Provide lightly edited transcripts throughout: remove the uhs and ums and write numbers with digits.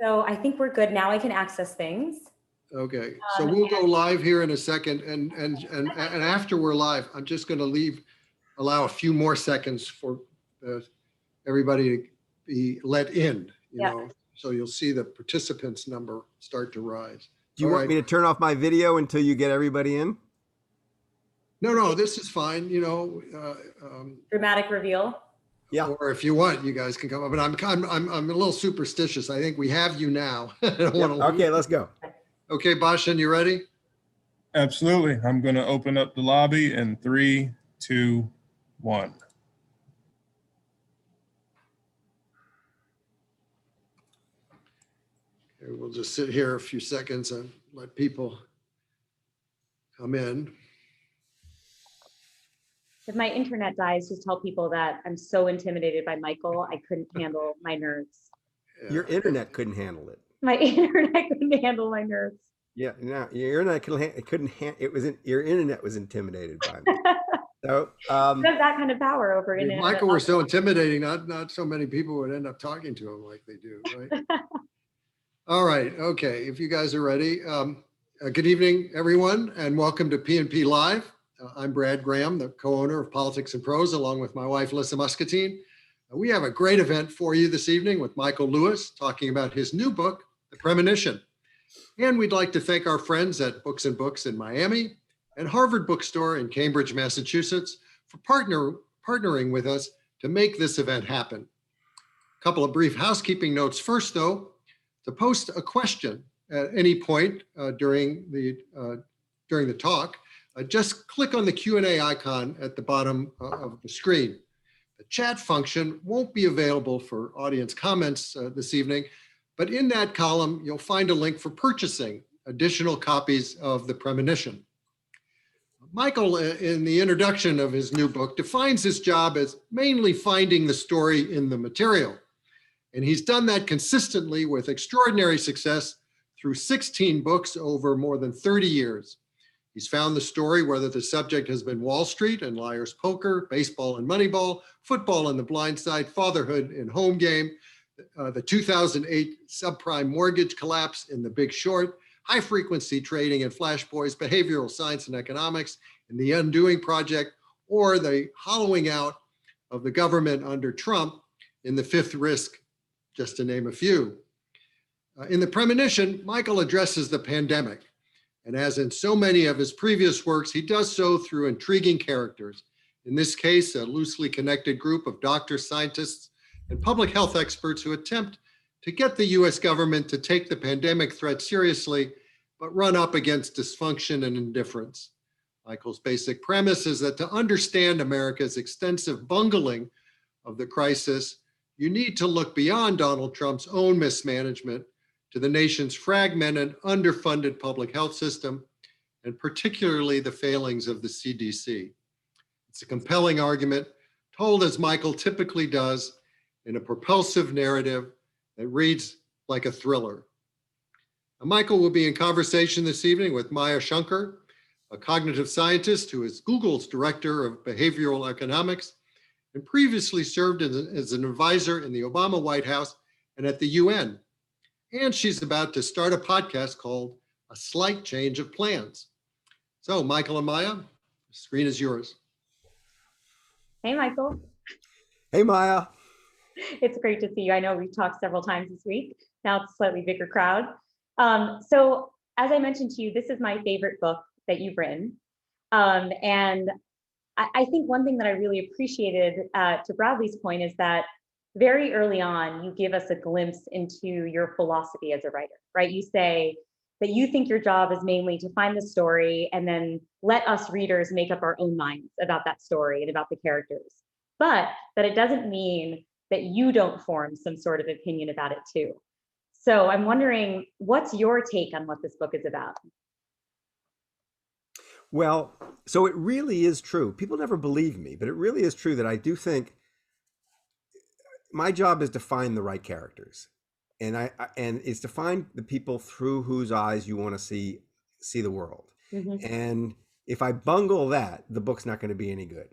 So I think we're good. Now I can access things. Okay, so we'll go live here in a second, and after we're live, I'm just going to allow a few more seconds for everybody to be let in, you know, so you'll see the participants number start to rise. Do you want me to turn off my video until you get everybody in? No, this is fine, you know. Dramatic reveal. Yeah. Or if you want, you guys can come up. But I'm a little superstitious. I think we have you now. I don't want to Okay, let's go. Okay, Bashan, you ready? Absolutely. I'm going to open up the lobby in 3, 2, 1. Okay, we'll just sit here a few seconds and let people come in. If my internet dies, just tell people that I'm so intimidated by Michael, I couldn't handle my nerves. Yeah. Your internet couldn't handle it. My internet couldn't handle my nerves. Yeah, no, your internet your internet was intimidated by me. So You have that kind of power over If internet. Michael were so intimidating, not so many people would end up talking to him like they do, right? All right, okay, if you guys are ready. Good evening, everyone, and welcome to P&P Live. I'm Brad Graham, the co-owner of Politics and Prose, along with my wife, Alyssa Muscatine. We have a great event for you this evening with Michael Lewis talking about his new book, The Premonition. And we'd like to thank our friends at Books and Books in Miami and Harvard Bookstore in Cambridge, Massachusetts, for partnering with us to make this event happen. A couple of brief housekeeping notes first, though. To post a question at any point during the talk, just click on the Q&A icon at the bottom of the screen. The chat function won't be available for audience comments this evening, but in that column, you'll find a link for purchasing additional copies of The Premonition. Michael, in the introduction of his new book, defines his job as mainly finding the story in the material. And he's done that consistently with extraordinary success through 16 books over more than 30 years. He's found the story, whether the subject has been Wall Street and Liar's Poker, baseball and Moneyball, football and The Blind Side, fatherhood in Home Game, the 2008 subprime mortgage collapse in The Big Short, high-frequency trading in Flash Boys, behavioral science and economics in The Undoing Project, or the hollowing out of the government under Trump in The Fifth Risk, just to name a few. In The Premonition, Michael addresses the pandemic. And as in so many of his previous works, he does so through intriguing characters. In this case, a loosely connected group of doctors, scientists, and public health experts who attempt to get the US government to take the pandemic threat seriously, but run up against dysfunction and indifference. Michael's basic premise is that to understand America's extensive bungling of the crisis, you need to look beyond Donald Trump's own mismanagement to the nation's fragmented, underfunded public health system, and particularly the failings of the CDC. It's a compelling argument, told as Michael typically does, in a propulsive narrative that reads like a thriller. Now, Michael will be in conversation this evening with MAYA SHANKAR, a cognitive scientist who is Google's director of behavioral economics and previously served as an advisor in the Obama White House and at the UN. And she's about to start a podcast called A Slight Change of Plans. So, Michael and Maya, the screen is yours. Hey, Michael. Hey, Maya. It's great to see you. I know we've talked several times this week. Now it's a slightly bigger crowd. So as I mentioned to you, this is my favorite book that you've written. And I think one thing that I really appreciated, to Bradley's point, is that very early on, you give us a glimpse into your philosophy as a writer, right? You say that you think your job is mainly to find the story and then let us readers make up our own minds about that story and about the characters. But that it doesn't mean that you don't form some sort of opinion about it too. So I'm wondering, what's your take on what this book is about? Well, so it really is true. People never believe me, but it really is true that I do think my job is to find the right characters, and and it's to find the people through whose eyes you want to see the world. Mm-hmm. And if I bungle that, the book's not going to be any good.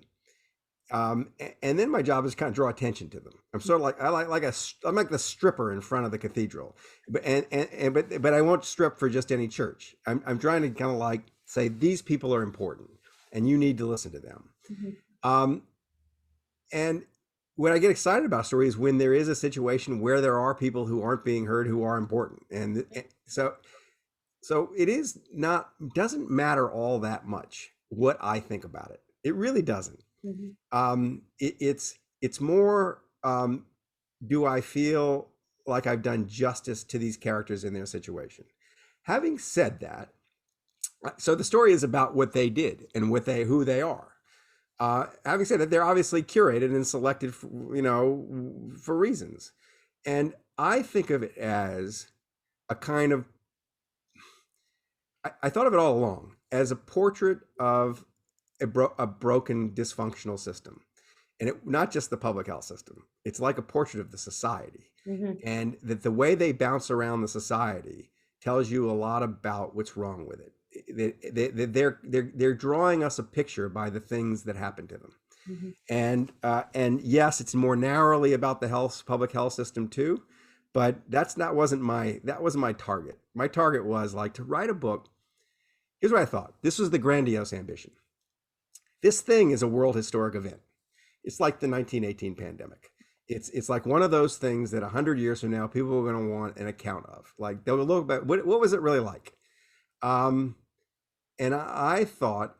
and then my job is kind of draw attention to them. I'm sort of like I'm like the stripper in front of the cathedral, but I won't strip for just any church. I'm trying to kind of like say these people are important, and you need to listen to them. And when I get excited about stories, when there is a situation where there are people who aren't being heard, who are important, and so doesn't matter all that much what I think about it. It really doesn't. It's more, do I feel like I've done justice to these characters in their situation? Having said that, so the story is about what they did and who they are. Having said that, they're obviously curated and selected for, for reasons. And I think of it as a kind of, I thought of it all along as a portrait of a broken, dysfunctional system. And not just the public health system. It's like a portrait of the society. And that the way they bounce around the society tells you a lot about what's wrong with it. They're drawing us a picture by the things that happen to them. And yes, it's more narrowly about the public health system too, but wasn't my target. My target was like to write a book. Here's what I thought. This was the grandiose ambition. This thing is a world historic event. It's like the 1918 pandemic. It's like one of those things that 100 years from now, people are going to want an account of. Like they'll look back, what was it really like? And I thought,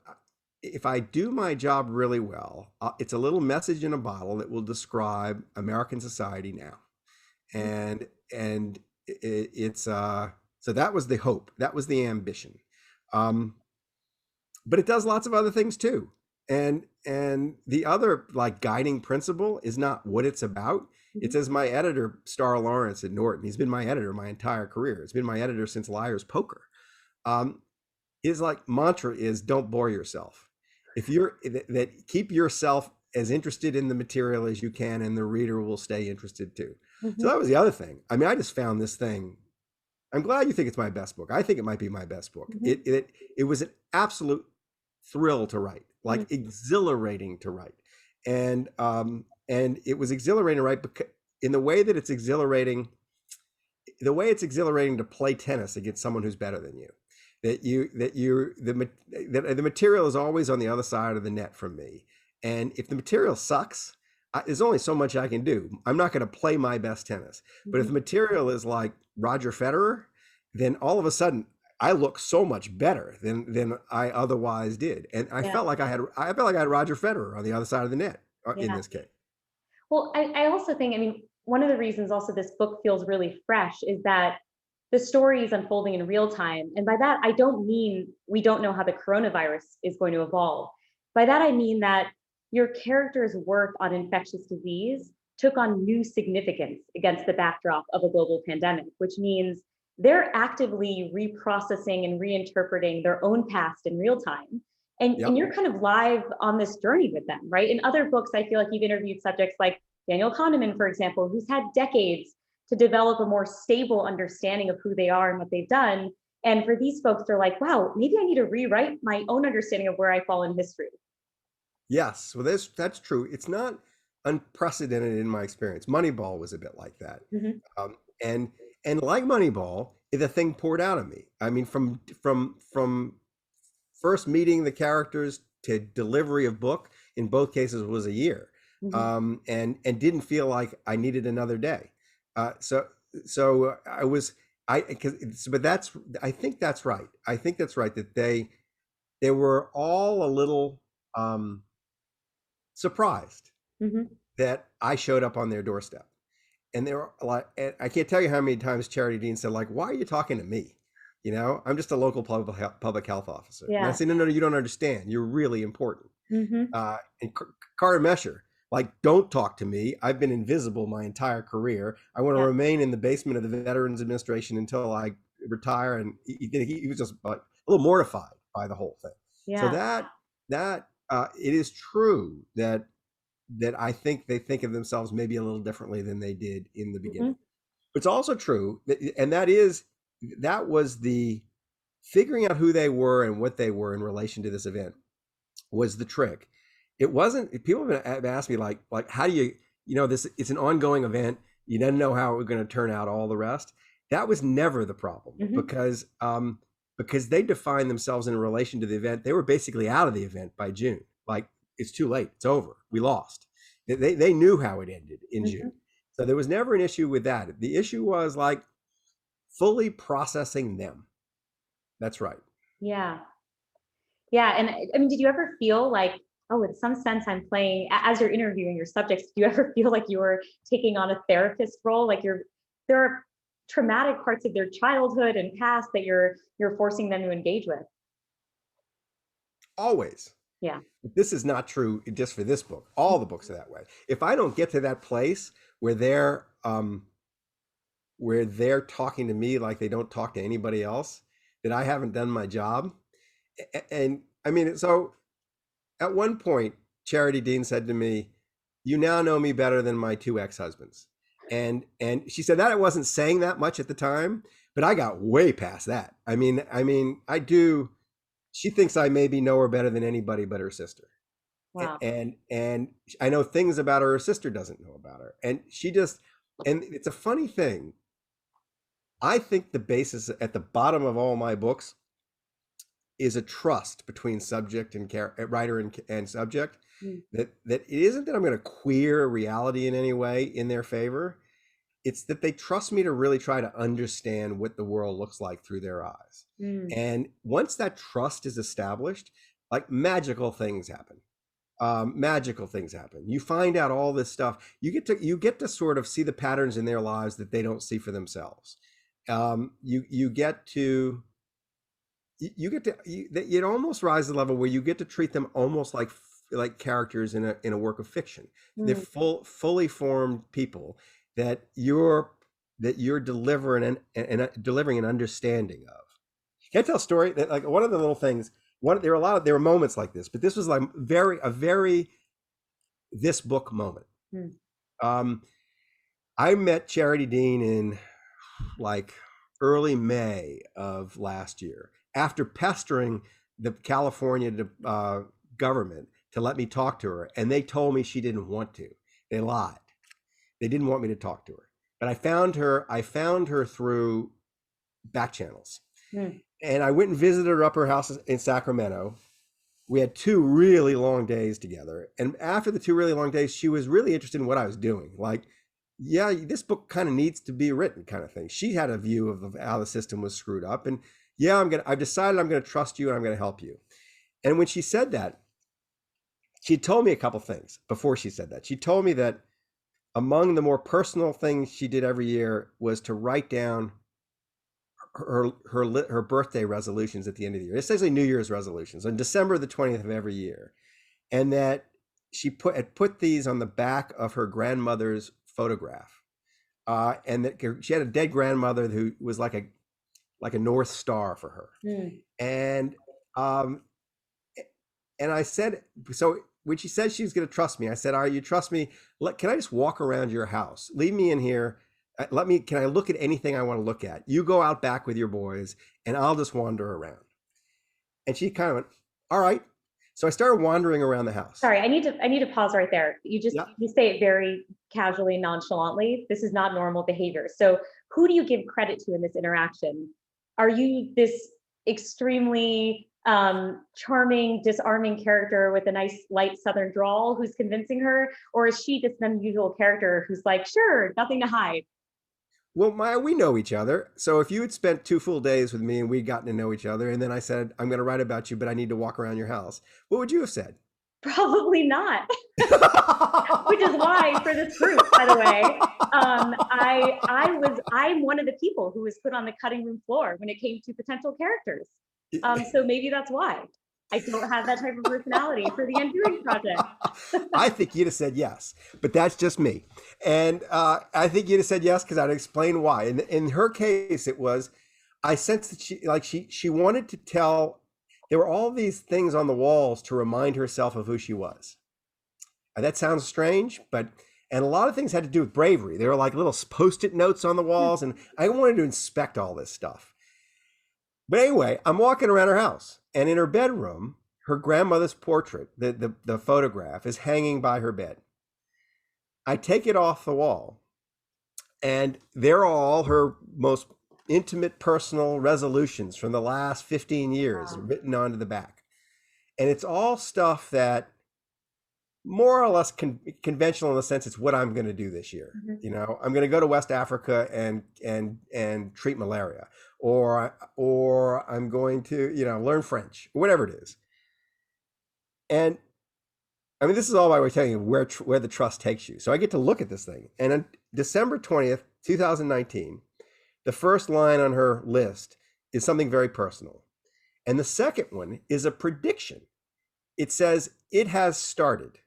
if I do my job really well, it's a little message in a bottle that will describe American society now. And it's so that was the hope, that was the ambition. But it does lots of other things too. And the other like guiding principle is not what it's about. It's as my editor, Starr Lawrence at Norton, he's been my editor my entire career. It's been my editor since Liar's Poker. His like mantra is don't bore yourself. If you're keep yourself as interested in the material as you can, and the reader will stay interested too. So that was the other thing. I mean, I just found this thing. I'm glad you think it's my best book. I think it might be my best book. It was an absolute thrill to write, like exhilarating to write. And it was exhilarating to write because in the way that it's exhilarating to play tennis against someone who's better than you. The material is always on the other side of the net from me. And if the material sucks, there's only so much I can do. I'm not going to play my best tennis. But if the material is like Roger Federer, then all of a sudden I look so much better than I otherwise did. And I felt like I had Roger Federer on the other side of the net in this case. Well, I also think, I mean, one of the reasons also this book feels really fresh is that the story is unfolding in real time. And by that, I don't mean we don't know how the coronavirus is going to evolve. By that, I mean that your character's work on infectious disease took on new significance against the backdrop of a global pandemic, which means they're actively reprocessing and reinterpreting their own past in real time. And you're kind of live on this journey with them, right? In other books, I feel like you've interviewed subjects like Daniel Kahneman, for example, who's had decades to develop a more stable understanding of who they are and what they've done. And for these folks, they're like, wow, maybe I need to rewrite my own understanding of where I fall in history. Yes, well, that's true. It's not unprecedented in my experience. Moneyball was a bit like that. And like Moneyball, the thing poured out of me. I mean, from first meeting the characters to delivery of book, in both cases was a year. And didn't feel like I needed another day. So I think that's right. I think that's right that they were all a little surprised that I showed up on their doorstep. And they were like, I can't tell you how many times Charity Dean said, like, why are you talking to me? You know, I'm just a local public health officer. And I said, no, you don't understand. You're really important. And Cara Mesher, like, don't talk to me. I've been invisible my entire career. I want to remain in the basement of the Veterans Administration until I retire. And he was just like, a little mortified by the whole thing. So that it is true that I think they think of themselves maybe a little differently than they did in the beginning. But it's also true that was the figuring out who they were and what they were in relation to this event was the trick. It wasn't, people have asked me like, how do you, this, it's an ongoing event. You didn't know how it was going to turn out, all the rest. That was never the problem because they defined themselves in relation to the event. They were basically out of the event by June. Like, it's too late. It's over. We lost. They knew how it ended in June. So there was never an issue with that. The issue was like fully processing them. That's right. Yeah. Yeah. And I mean, did you ever feel like, oh, in some sense, I'm playing, as you're interviewing your subjects, do you ever feel like you're taking on a therapist role? Like there are traumatic parts of their childhood and past that you're forcing them to engage with? Always. Yeah. This is not true just for this book. All the books are that way. If I don't get to that place where they're talking to me like they don't talk to anybody else, that I haven't done my job. And I mean, so at one point, Charity Dean said to me, "You now know me better than my 2 ex-husbands." And she said that I wasn't saying that much at the time, but I got way past that. I mean, I do. She thinks I maybe know her better than anybody but her sister. Wow. And I know things about her sister doesn't know about her. And and it's a funny thing. I think the basis at the bottom of all my books is a trust between subject and writer and subject. That it isn't that I'm going to queer reality in any way in their favor. It's that they trust me to really try to understand what the world looks like through their eyes. And once that trust is established, like magical things happen. You find out all this stuff. You get to sort of see the patterns in their lives that they don't see for themselves. It almost rises to the level where you get to treat them almost like characters in a work of fiction. They're fully formed people that you're delivering an understanding of. Can I tell a story that, like, one of the little things? There were moments like this, but this was like a very this book moment. I met Charity Dean in like early May of last year, after pestering the California government to let me talk to her, and they told me she didn't want to. They lied. They didn't want me to talk to her. But I found her through back channels. And I went and visited her up her house in Sacramento. We had 2 really long days together. And after the 2 really long days, she was really interested in what I was doing. Like, yeah, this book kind of needs to be written, kind of thing. She had a view of how the system was screwed up. And yeah, I've decided I'm going to trust you and I'm going to help you. And when she said that, she told me a couple things before she said that. She told me that among the more personal things she did every year was to write down her birthday resolutions at the end of the year. It's essentially New Year's resolutions on December the 20th of every year. And that she put these on the back of her grandmother's photograph. And that she had a dead grandmother who was like a North Star for her. And I said, so when she said she was going to trust me, I said, you trust me? Can I just walk around your house? Leave me in here. Can I look at anything I want to look at? You go out back with your boys and I'll just wander around. And she kind of went, all right. So I started wandering around the house. Sorry, I need to pause right there. You say it very casually, nonchalantly. This is not normal behavior. So who do you give credit to in this interaction? Are you this extremely charming, disarming character with a nice light Southern drawl who's convincing her? Or is she this unusual character who's like, sure, nothing to hide? Well, Maya, we know each other. So if you had spent 2 full days with me and we'd gotten to know each other, and then I said, I'm going to write about you, but I need to walk around your house, what would you have said? Probably not. Which is why, for this group, by the way, I'm one of the people who was put on the cutting room floor when it came to potential characters. So maybe that's why I don't have that type of personality for the Undoing project. I think you'd have said yes, but that's just me. And I think you'd have said yes because I'd explain why. And in her case, it was, I sensed that she wanted to tell, there were all these things on the walls to remind herself of who she was. And that sounds strange, and a lot of things had to do with bravery. There were like little Post-it notes on the walls, and I wanted to inspect all this stuff. But anyway, I'm walking around her house, and in her bedroom, her grandmother's portrait, the photograph, is hanging by her bed. I take it off the wall, and there are all her most intimate personal resolutions from the last 15 years written onto the back. And it's all stuff that more or less conventional in the sense it's what I'm going to do this year. You know, I'm going to go to West Africa and treat malaria, or I'm going to, you know, learn French, or whatever it is. And I mean, this is all by way of telling you where the trust takes you. So I get to look at this thing, and on December 20th, 2019, the first line on her list is something very personal, and the second one is a prediction. It says, "It has started."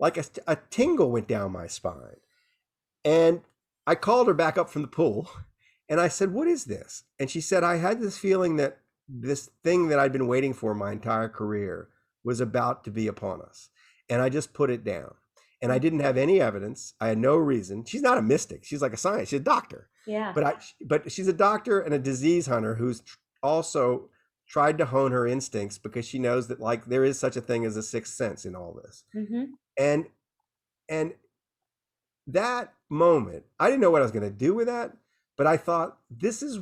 Like a tingle went down my spine. And I called her back up from the pool and I said, "What is this?" And she said, "I had this feeling that this thing that I'd been waiting for my entire career was about to be upon us. And I just put it down. And I didn't have any evidence. I had no reason." She's not a mystic. She's like a scientist. She's a doctor. Yeah. But she's a doctor and a disease hunter who's also tried to hone her instincts, because she knows that, like, there is such a thing as a sixth sense in all this. And that moment, I didn't know what I was going to do with that, but I thought, this is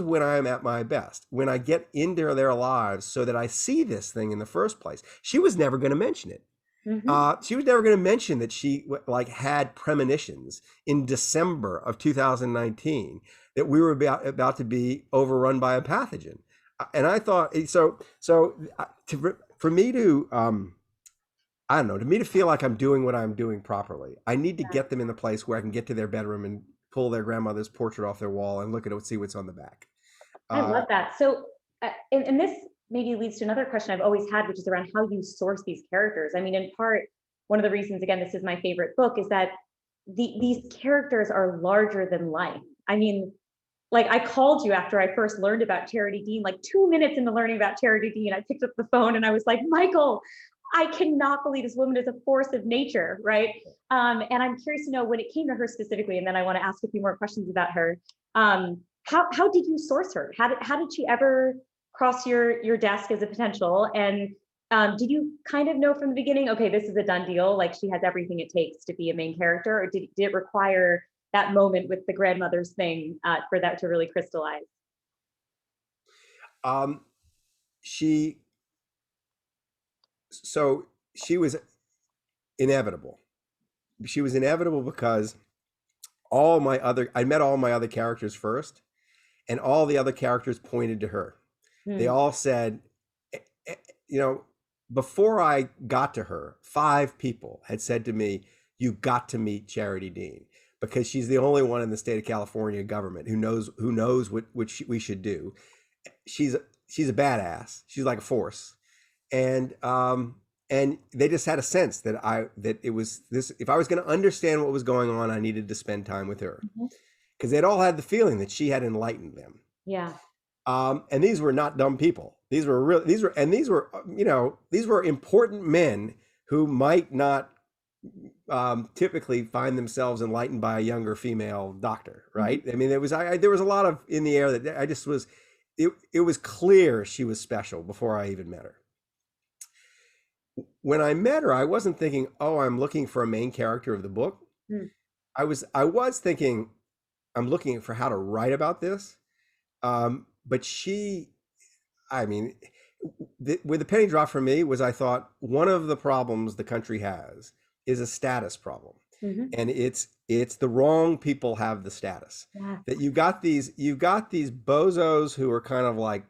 when I'm at my best, when I get into their lives so that I see this thing in the first place. She was never going to mention it. She was never going to mention that she like had premonitions in December of 2019 that we were about to be overrun by a pathogen. And I thought, for me to, I don't know, to me to feel like I'm doing what I'm doing properly, I need to get them in the place where I can get to their bedroom and pull their grandmother's portrait off their wall and look at it, see what's on the back. I love that. So, and this maybe leads to another question I've always had, which is around how you source these characters. I mean, in part, one of the reasons, again, this is my favorite book, is that these characters are larger than life. I mean, like, I called you after I first learned about Charity Dean, like 2 minutes into learning about Charity Dean, I picked up the phone and I was like, "Michael, I cannot believe this woman is a force of nature," right? And I'm curious to know, when it came to her specifically, and then I want to ask a few more questions about her. How did you source her? How did she ever cross your desk as a potential? And did you kind of know from the beginning, okay, this is a done deal, like she has everything it takes to be a main character, or did it require that moment with the grandmother's thing for that to really crystallize? She was inevitable. She was inevitable because I met all my other characters first, and all the other characters pointed to her. They all said, you know, before I got to her, 5 people had said to me, "You got to meet Charity Dean, because she's the only one in the state of California government who knows what we should do. She's a badass. She's like a force." And they just had a sense that it was this. If I was going to understand what was going on, I needed to spend time with her, because they'd all had the feeling that she had enlightened them. Yeah. And these were not dumb people. These were important men who might not typically find themselves enlightened by a younger female doctor, right? I mean, there was a lot of in the air that I just was. It was clear she was special before I even met her. When I met her, I wasn't thinking, "Oh, I'm looking for a main character of the book." I was thinking, I'm looking for how to write about this. But where the penny dropped for me was, I thought, one of the problems the country has is a status problem. And it's the wrong people have the status. That you've got these bozos who are kind of like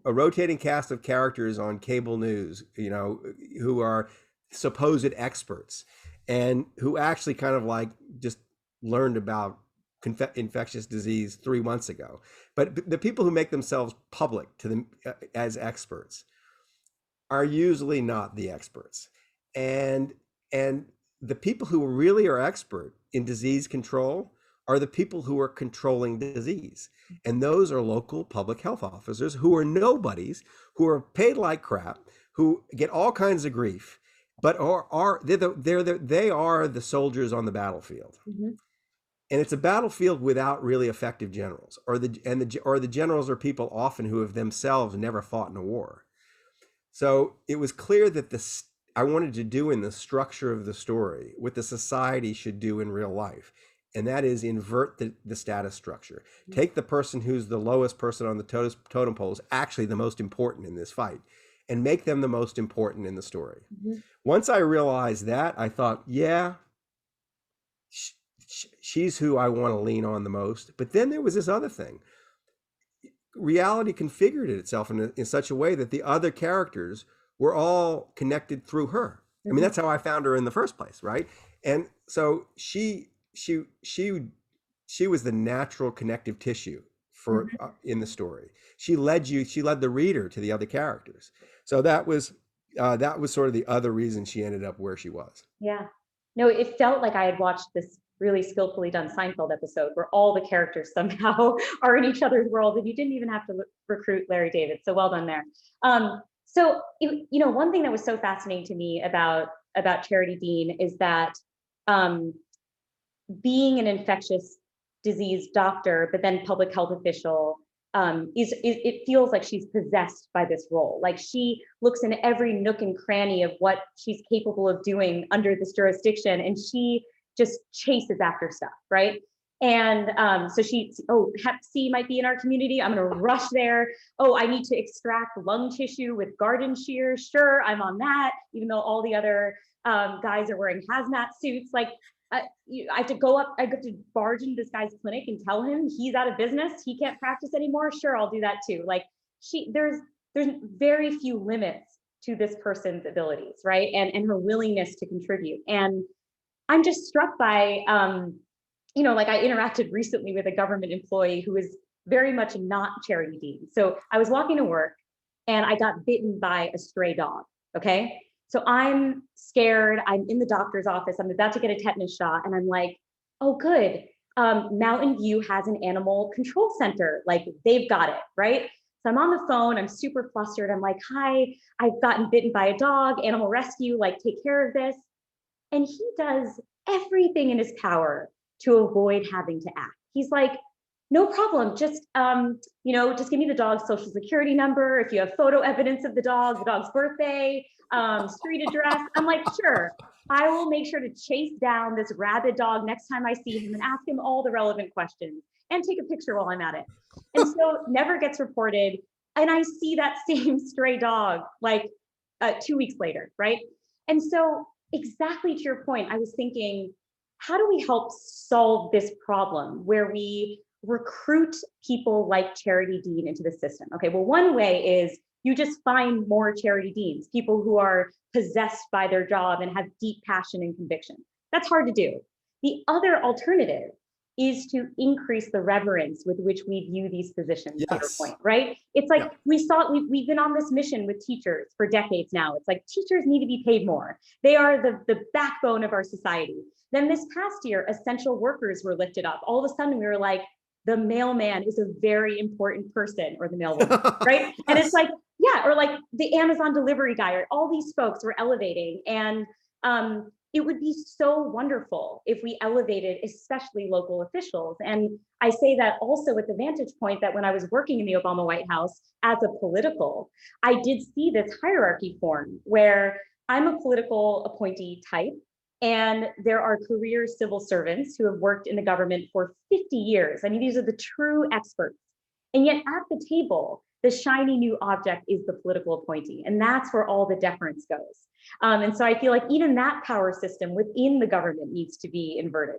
a rotating cast of characters on cable news, you know, who are supposed experts and who actually kind of like just learned about infectious disease 3 months ago. But the people who make themselves public to them as experts are usually not the experts. And the people who really are expert in disease control are the people who are controlling disease. And those are local public health officers who are nobodies, who are paid like crap, who get all kinds of grief, but they are the soldiers on the battlefield. And it's a battlefield without really effective generals, or the generals are people often who have themselves never fought in a war. So it was clear that I wanted to do in the structure of the story what the society should do in real life. And that is invert the status structure. Take the person who's the lowest person on the totem pole, is actually the most important in this fight, and make them the most important in the story. Mhm. Once I realized that, I thought, yeah, she's who I want to lean on the most. But then there was this other thing. Reality configured itself in such a way that the other characters were all connected through her. I mean, that's how I found her in the first place, right? And so she was the natural connective tissue for in the story. She led the reader to the other characters. So that was sort of the other reason she ended up where she was. Yeah. No, it felt like I had watched this really skillfully done Seinfeld episode where all the characters somehow are in each other's world, and you didn't even have to recruit Larry David. So well done there. One thing that was so fascinating to me about Charity Dean is that being an infectious disease doctor, but then public health official, it feels like she's possessed by this role. Like she looks in every nook and cranny of what she's capable of doing under this jurisdiction, and she just chases after stuff, right? And so Hep C might be in our community. I'm gonna rush there. Oh, I need to extract lung tissue with garden shears. Sure, I'm on that, even though all the other guys are wearing hazmat suits. Like I have to barge into this guy's clinic and tell him he's out of business. He can't practice anymore. Sure, I'll do that too. Like there's very few limits to this person's abilities, right? And her willingness to contribute. And I'm just struck by, I interacted recently with a government employee who is very much not Charity Dean. So I was walking to work and I got bitten by a stray dog, okay? So I'm scared, I'm in the doctor's office, I'm about to get a tetanus shot, and I'm like, oh good, Mountain View has an animal control center, like they've got it, right? So I'm on the phone, I'm super flustered, I'm like, hi, I've gotten bitten by a dog, animal rescue, like take care of this. And he does everything in his power to avoid having to act. He's like, no problem, just give me the dog's social security number. If you have photo evidence of the dog's birthday, street address. I'm like, sure, I will make sure to chase down this rabid dog next time I see him and ask him all the relevant questions and take a picture while I'm at it. And so never gets reported. And I see that same stray dog like 2 weeks later, right? And so exactly to your point, I was thinking, how do we help solve this problem where we recruit people like Charity Dean into the system? Okay, well, one way is you just find more Charity Deans, people who are possessed by their job and have deep passion and conviction. That's hard to do. The other alternative is to increase the reverence with which we view these positions, to your point, right? It's like we've been on this mission with teachers for decades now. It's like teachers need to be paid more. They are the backbone of our society. Then this past year, essential workers were lifted up. All of a sudden we were like, the mailman is a very important person, or the mailwoman, right? And it's like, yeah, or like the Amazon delivery guy, or all these folks were elevating. And it would be so wonderful if we elevated, especially local officials. And I say that also with the vantage point that when I was working in the Obama White House as a political, I did see this hierarchy form where I'm a political appointee type, and there are career civil servants who have worked in the government for 50 years. I mean, these are the true experts. And yet at the table, the shiny new object is the political appointee. And that's where all the deference goes. And so I feel like even that power system within the government needs to be inverted.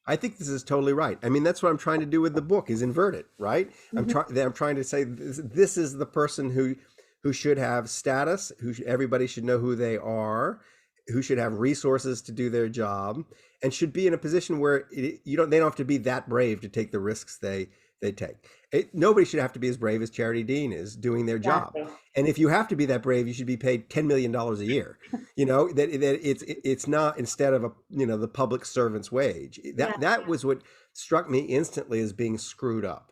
I think this is totally right. I mean, that's what I'm trying to do with the book, is invert it, right? Mm-hmm. I'm trying to say this is the person who should have status, everybody should know who they are, who should have resources to do their job, and should be in a position where they don't have to be that brave to take the risks they take. Nobody should have to be as brave as Charity Dean is doing their job. And if you have to be that brave, you should be paid $10 million a year. That it's not instead of the public servant's wage. That was what struck me instantly as being screwed up.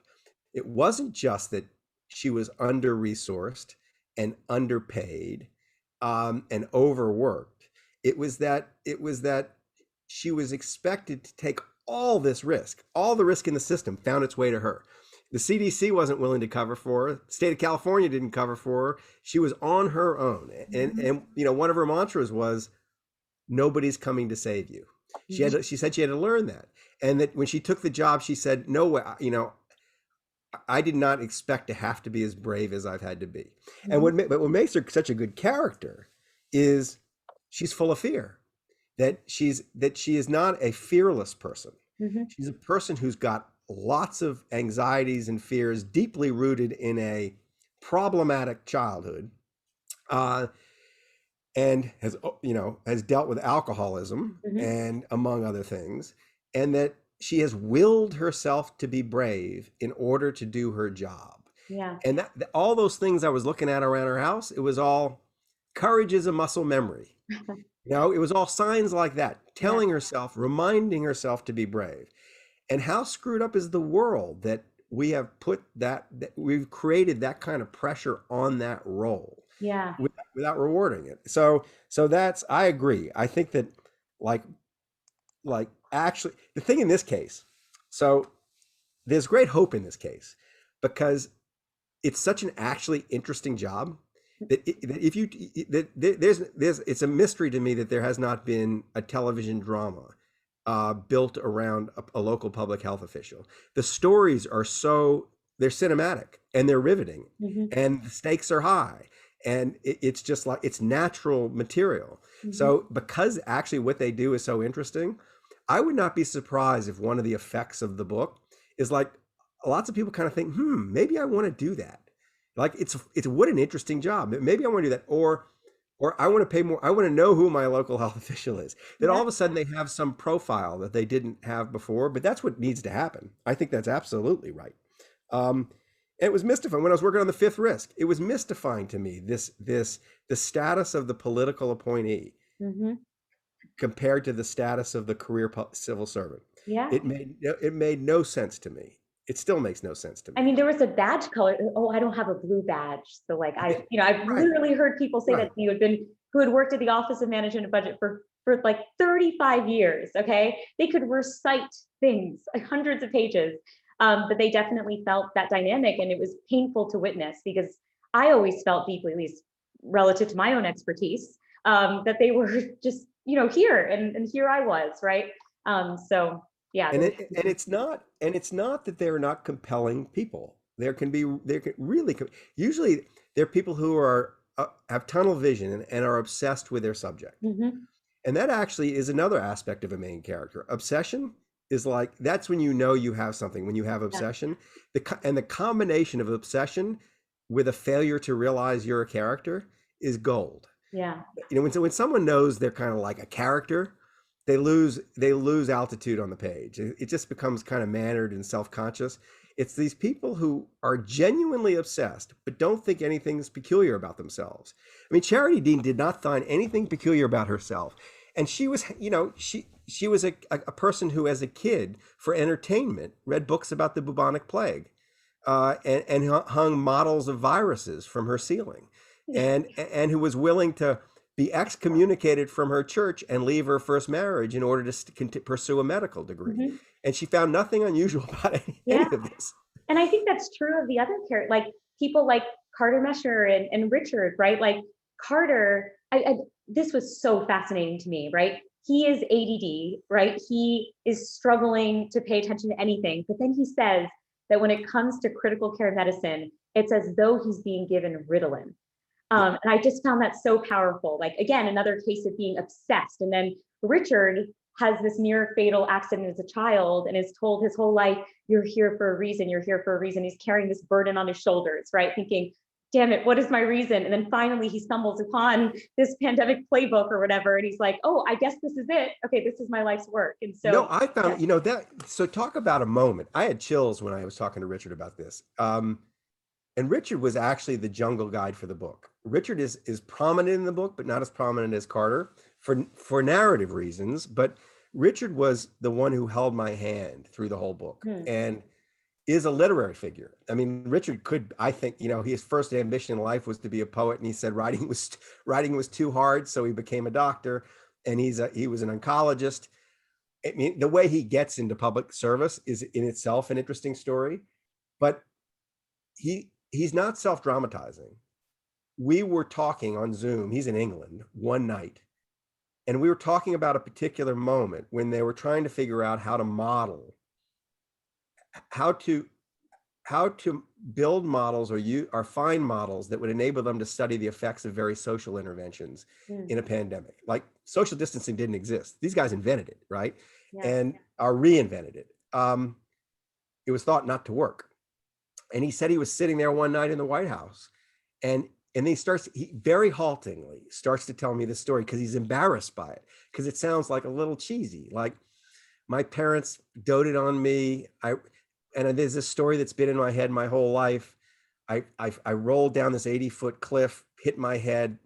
It wasn't just that she was under-resourced and underpaid and overworked. It was that she was expected to take all this risk. All the risk in the system found its way to her. The CDC wasn't willing to cover for her. The state of California didn't cover for her. She was on her own. And you know, one of her mantras was, nobody's coming to save you. She said she had to learn that. And that when she took the job, she said, no way, you know, I did not expect to have to be as brave as I've had to be. And what makes her such a good character is she's full of fear. That she is not a fearless person. She's a person who's got lots of anxieties and fears deeply rooted in a problematic childhood, and has dealt with alcoholism and among other things, and that she has willed herself to be brave in order to do her job. Yeah. And that all those things I was looking at around her house, it was all courage is a muscle memory. You know, it was all signs like that, telling herself, reminding herself to be brave. And how screwed up is the world that we have put that we've created that kind of pressure on that role. Yeah. Without rewarding it. So that's, I agree. I think that like actually the thing in this case, so there's great hope in this case because it's such an actually interesting job that if you there's it's a mystery to me that there has not been a television drama built around a local public health official. The stories are they're cinematic and they're riveting and the stakes are high and it's just like it's natural material. So because actually what they do is so interesting, I would not be surprised if one of the effects of the book is like lots of people kind of think, maybe I want to do that. Like it's what an interesting job. Maybe I want to do that, or I want to pay more. I want to know who my local health official is. That all of a sudden they have some profile that they didn't have before. But that's what needs to happen. I think that's absolutely right. And it was mystifying when I was working on The Fifth Risk. It was mystifying to me the status of the political appointee compared to the status of the career civil servant. Yeah. It made no sense to me. It still makes no sense to me. I mean, there was a badge color. Oh, I don't have a blue badge. So like I've literally heard people say that who had worked at the Office of Management and Budget for like 35 years. Okay. They could recite things, like hundreds of pages. But they definitely felt that dynamic, and it was painful to witness because I always felt deeply, at least relative to my own expertise, that they were just, here and here I was, right? So yeah. And it's not that they're not compelling people. Usually they're people who have tunnel vision and are obsessed with their subject. And that actually is another aspect of a main character. Obsession is like, that's when you have something, when you have obsession. And the combination of obsession with a failure to realize you're a character is gold. Yeah. When someone knows they're kind of like a character, they lose altitude on the page. It just becomes kind of mannered and self-conscious. It's these people who are genuinely obsessed, but don't think anything's peculiar about themselves. I mean, Charity Dean did not find anything peculiar about herself. And she was, she was a person who, as a kid, for entertainment, read books about the bubonic plague and hung models of viruses from her ceiling, and who was willing to be excommunicated from her church and leave her first marriage in order to pursue a medical degree. And she found nothing unusual about any of this. And I think that's true of the other characters, like people like Carter Mesher and Richard, right? Like Carter, this was so fascinating to me, right? He is ADD, right? He is struggling to pay attention to anything. But then he says that when it comes to critical care medicine, it's as though he's being given Ritalin. And I just found that so powerful. Like, again, another case of being obsessed. And then Richard has this near fatal accident as a child and is told his whole life, you're here for a reason, you're here for a reason. He's carrying this burden on his shoulders, right? Thinking, damn it, what is my reason? And then finally he stumbles upon this pandemic playbook or whatever. And he's like, oh, I guess this is it. Okay, this is my life's work. And so no, I found, so talk about a moment. I had chills when I was talking to Richard about this. And Richard was actually the jungle guide for the book. Richard is prominent in the book, but not as prominent as Carter for narrative reasons. But Richard was the one who held my hand through the whole book and is a literary figure. I mean, Richard I think, his first ambition in life was to be a poet, and he said writing was too hard, so he became a doctor, and he was an oncologist. I mean, the way he gets into public service is in itself an interesting story. But he's not self-dramatizing. We were talking on Zoom, he's in England, one night, and we were talking about a particular moment when they were trying to figure out how to model, how to build models or find models that would enable them to study the effects of very social interventions in a pandemic. Like social distancing didn't exist. These guys invented it, right? And are reinvented it. It was thought not to work. And he said he was sitting there one night in the White House, and he very haltingly starts to tell me this story because he's embarrassed by it, because it sounds like a little cheesy. Like, my parents doted on me. And there's this story that's been in my head my whole life. I rolled down this 80-foot cliff, hit my head.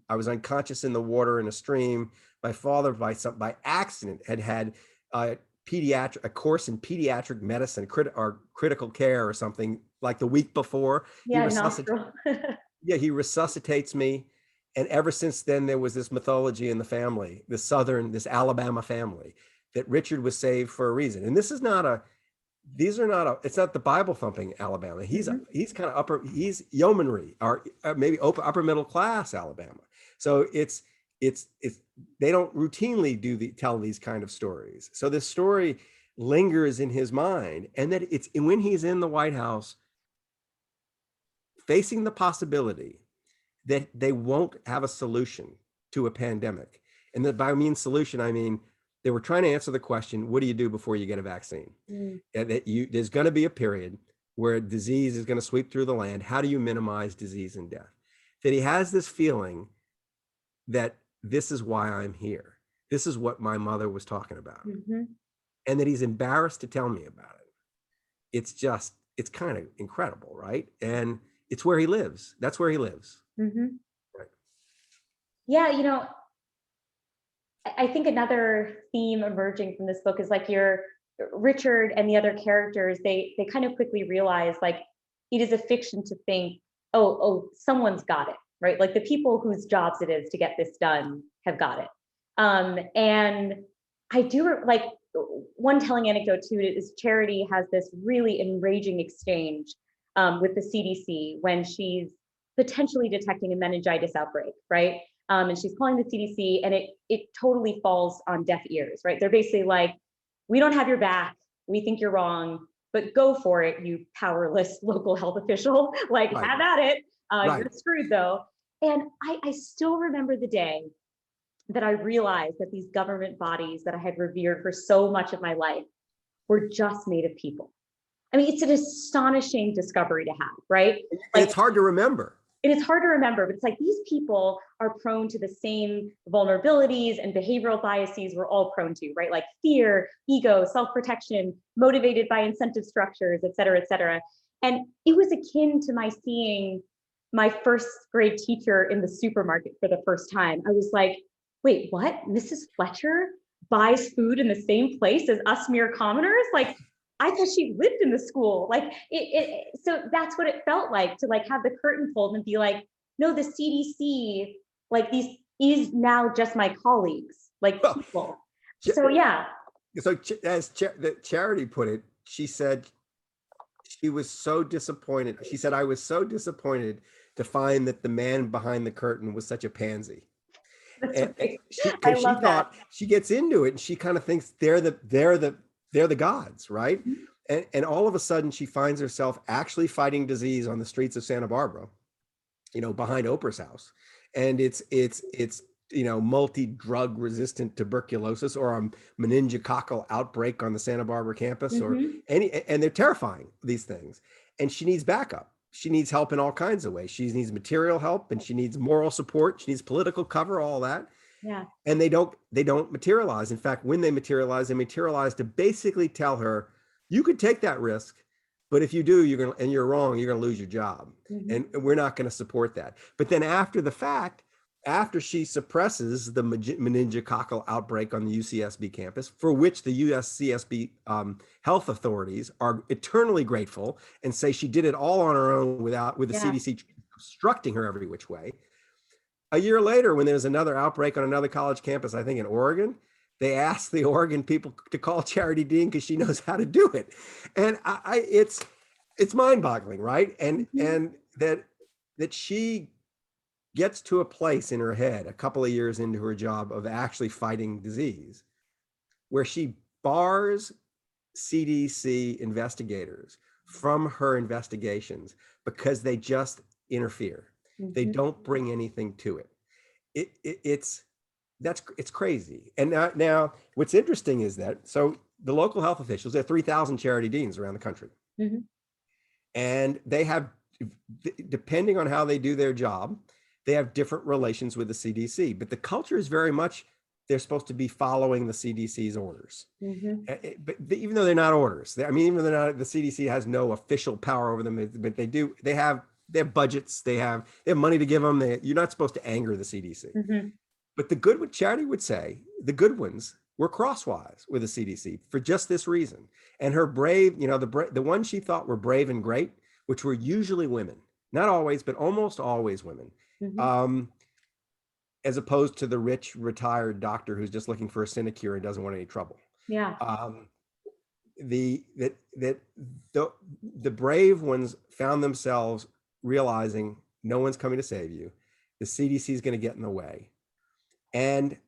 I was unconscious in the water in a stream. My father, by accident, had a course in pediatric medicine, or critical care or something, like the week before. He resuscitates me. And ever since then, there was this mythology in the family, this Alabama family, that Richard was saved for a reason. And this is not it's not the Bible thumping Alabama. He's kind of he's yeomanry, or maybe upper middle class Alabama. So they don't routinely tell these kind of stories. So this story lingers in his mind, and that it's when he's in the White House facing the possibility that they won't have a solution to a pandemic. And that by solution, I mean, they were trying to answer the question, what do you do before you get a vaccine? And that there's going to be a period where disease is going to sweep through the land. How do you minimize disease and death? That he has this feeling that this is why I'm here. This is what my mother was talking about. And that he's embarrassed to tell me about it. It's kind of incredible, right? And it's where he lives. That's where he lives. Right. Yeah, I think another theme emerging from this book is like Richard and the other characters, they kind of quickly realize, like, it is a fiction to think, oh, someone's got it, right? Like, the people whose jobs it is to get this done have got it. And I do, like, one telling anecdote too is Charity has this really enraging exchange with the CDC when she's potentially detecting a meningitis outbreak, right? And she's calling the CDC, and it totally falls on deaf ears, right? They're basically like, we don't have your back. We think you're wrong, but go for it, you powerless local health official. Like, Right. Have at it. Right. You're screwed though. And I still remember the day that I realized that these government bodies that I had revered for so much of my life were just made of people. I mean, it's an astonishing discovery to have, right? And it's hard to remember. It is hard to remember, but it's like these people are prone to the same vulnerabilities and behavioral biases we're all prone to, right? Like fear, ego, self-protection, motivated by incentive structures, et cetera, et cetera. And it was akin to my seeing my first grade teacher in the supermarket for the first time. I was like, wait, what? Mrs. Fletcher buys food in the same place as us mere commoners? Like, I thought she lived in the school. Like so that's what it felt like to like have the curtain pulled and be like, no, the CDC, like these is now just my colleagues, like people. So yeah. So as Charity put it, she said she was so disappointed. She said, I was so disappointed to find that the man behind the curtain was such a pansy. And I love that. She gets into it and she kind of thinks they're the gods, right? Mm-hmm. And all of a sudden she finds herself actually fighting disease on the streets of Santa Barbara, behind Oprah's house. And it's multi-drug resistant tuberculosis or a meningococcal outbreak on the Santa Barbara campus, mm-hmm. and they're terrifying, these things. And she needs backup. She needs help in all kinds of ways. She needs material help, and she needs moral support. She needs political cover, all that. Yeah. And they don't materialize. In fact, when they materialize to basically tell her, you could take that risk, but if you do, you're wrong, you're going to lose your job. Mm-hmm. And we're not going to support that. But then after the fact, after she suppresses the meningococcal outbreak on the UCSB campus, for which the UCSB health authorities are eternally grateful and say she did it all on her own with the CDC obstructing her every which way. A year later, when there's another outbreak on another college campus, I think in Oregon, they asked the Oregon people to call Charity Dean because she knows how to do it. And it's mind-boggling, right? And Mhm. and that she gets to a place in her head a couple of years into her job of actually fighting disease where she bars CDC investigators from her investigations because they just interfere. They Mhm. don't bring anything to it. It's crazy. And now what's interesting is that so the local health officials, there are 3,000 charity deans around the country, Mhm. and they have, depending on how they do their job, they have different relations with the CDC. But the culture is very much they're supposed to be following the CDC's orders. Mhm. But even though they're not orders, I mean, even though they're not, the CDC has no official power over them, but they have their budgets, they have money to give them. You're not supposed to anger the CDC. Mhm. But the good, what Charity would say, the good ones were crosswise with the CDC for just this reason. And her brave, the ones she thought were brave and great, which were usually women, not always, but almost always women. Mhm. As opposed to the rich retired doctor who's just looking for a sinecure and doesn't want any trouble. Yeah. Um, the brave ones found themselves realizing no one's coming to save you. The CDC is going to get in the way, and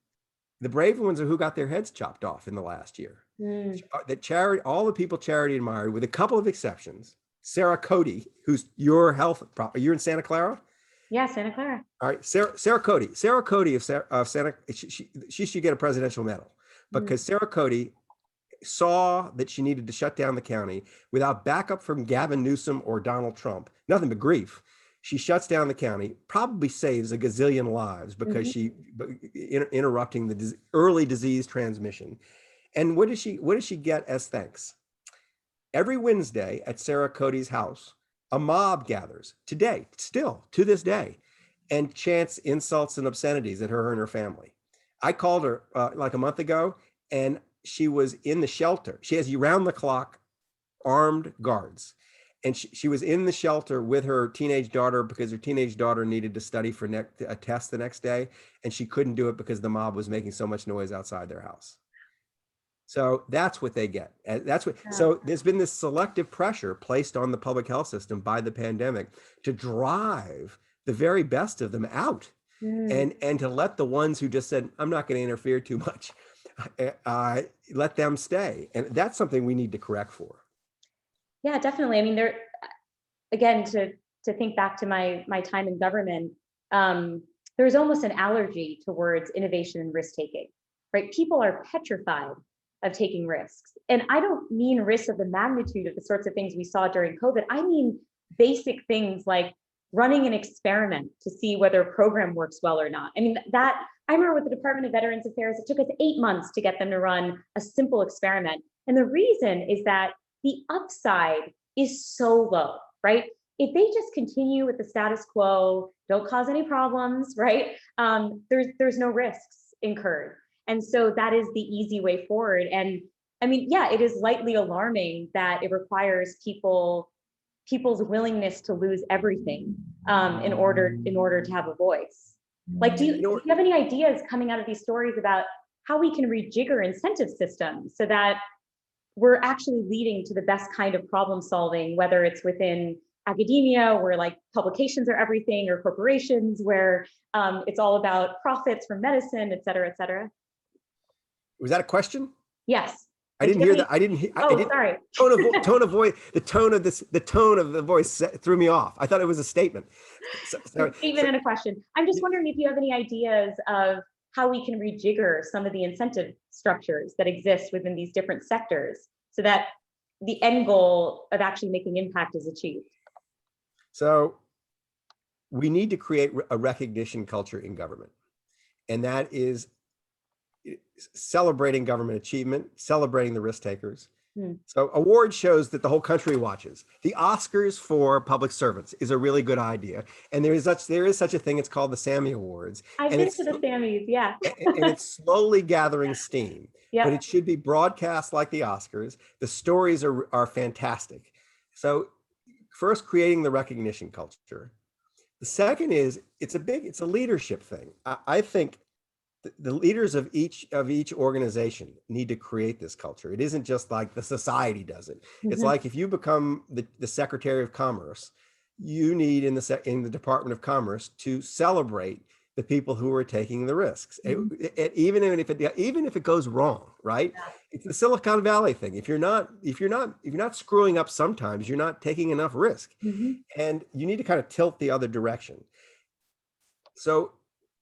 the brave ones are who got their heads chopped off in the last year. Mm. That Charity, all the people Charity admired, with a couple of exceptions. Sarah Cody, who's your health, you're in Santa Clara. Yeah, Santa Clara. All right, Sarah Cody of Santa, she should get a presidential medal because Sarah Cody saw that she needed to shut down the county without backup from Gavin Newsom or Donald Trump. Nothing but grief. She shuts down the county, probably saves a gazillion lives because she interrupting the early disease transmission. And what does she get as thanks? Every Wednesday at Sarah Cody's house, a mob gathers today, still to this day, and chants insults and obscenities at her and her family. I called her like a month ago, and she was in the shelter. She has round the clock armed guards. And she was in the shelter with her teenage daughter because her teenage daughter needed to study for a test the next day. And she couldn't do it because the mob was making so much noise outside their house. So that's what they get. So there's been this selective pressure placed on the public health system by the pandemic to drive the very best of them out. And to let the ones who just said, I'm not going to interfere too much, let them stay. And that's something we need to correct for. Yeah, definitely. I mean, again, to think back to my time in government, there's almost an allergy towards innovation and risk taking, right? People are petrified of taking risks. And I don't mean risks of the magnitude of the sorts of things we saw during COVID. I mean basic things like running an experiment to see whether a program works well or not. I mean, I remember with the Department of Veterans Affairs, it took us 8 months to get them to run a simple experiment. And the reason is that the upside is so low, right? If they just continue with the status quo, don't cause any problems, right? There's no risks incurred. And so that is the easy way forward. And I mean, yeah, it is lightly alarming that it requires people's willingness to lose everything in order to have a voice. Like, do you have any ideas coming out of these stories about how we can rejigger incentive systems so that we're actually leading to the best kind of problem solving, whether it's within academia, where like publications are everything, or corporations where it's all about profits from medicine, et cetera, et cetera? Was that a question? Yes. I didn't hear that. I didn't hear. Sorry. Tone of voice. The tone of the voice threw me off. I thought it was a statement. A statement and a question. I'm just wondering if you have any ideas of how we can rejigger some of the incentive structures that exist within these different sectors so that the end goal of actually making impact is achieved. So we need to create a recognition culture in government, and that is celebrating government achievement, celebrating the risk takers. So award shows that the whole country watches. The Oscars for public servants is a really good idea. And there is such a thing. It's called the Sammy Awards. I've been to the Sammys, yeah. And it's slowly gathering steam. Yep. But it should be broadcast like the Oscars. The stories are fantastic. So first, creating the recognition culture. The second is it's a leadership thing. I think the leaders of each organization need to create this culture. It isn't just like the society does it. It's like if you become the Secretary of Commerce, you need in the Department of Commerce to celebrate the people who are taking the risks, even if it goes wrong, right? Yeah. It's the Silicon Valley thing. If you're not screwing up sometimes, you're not taking enough risk, and you need to kind of tilt the other direction. So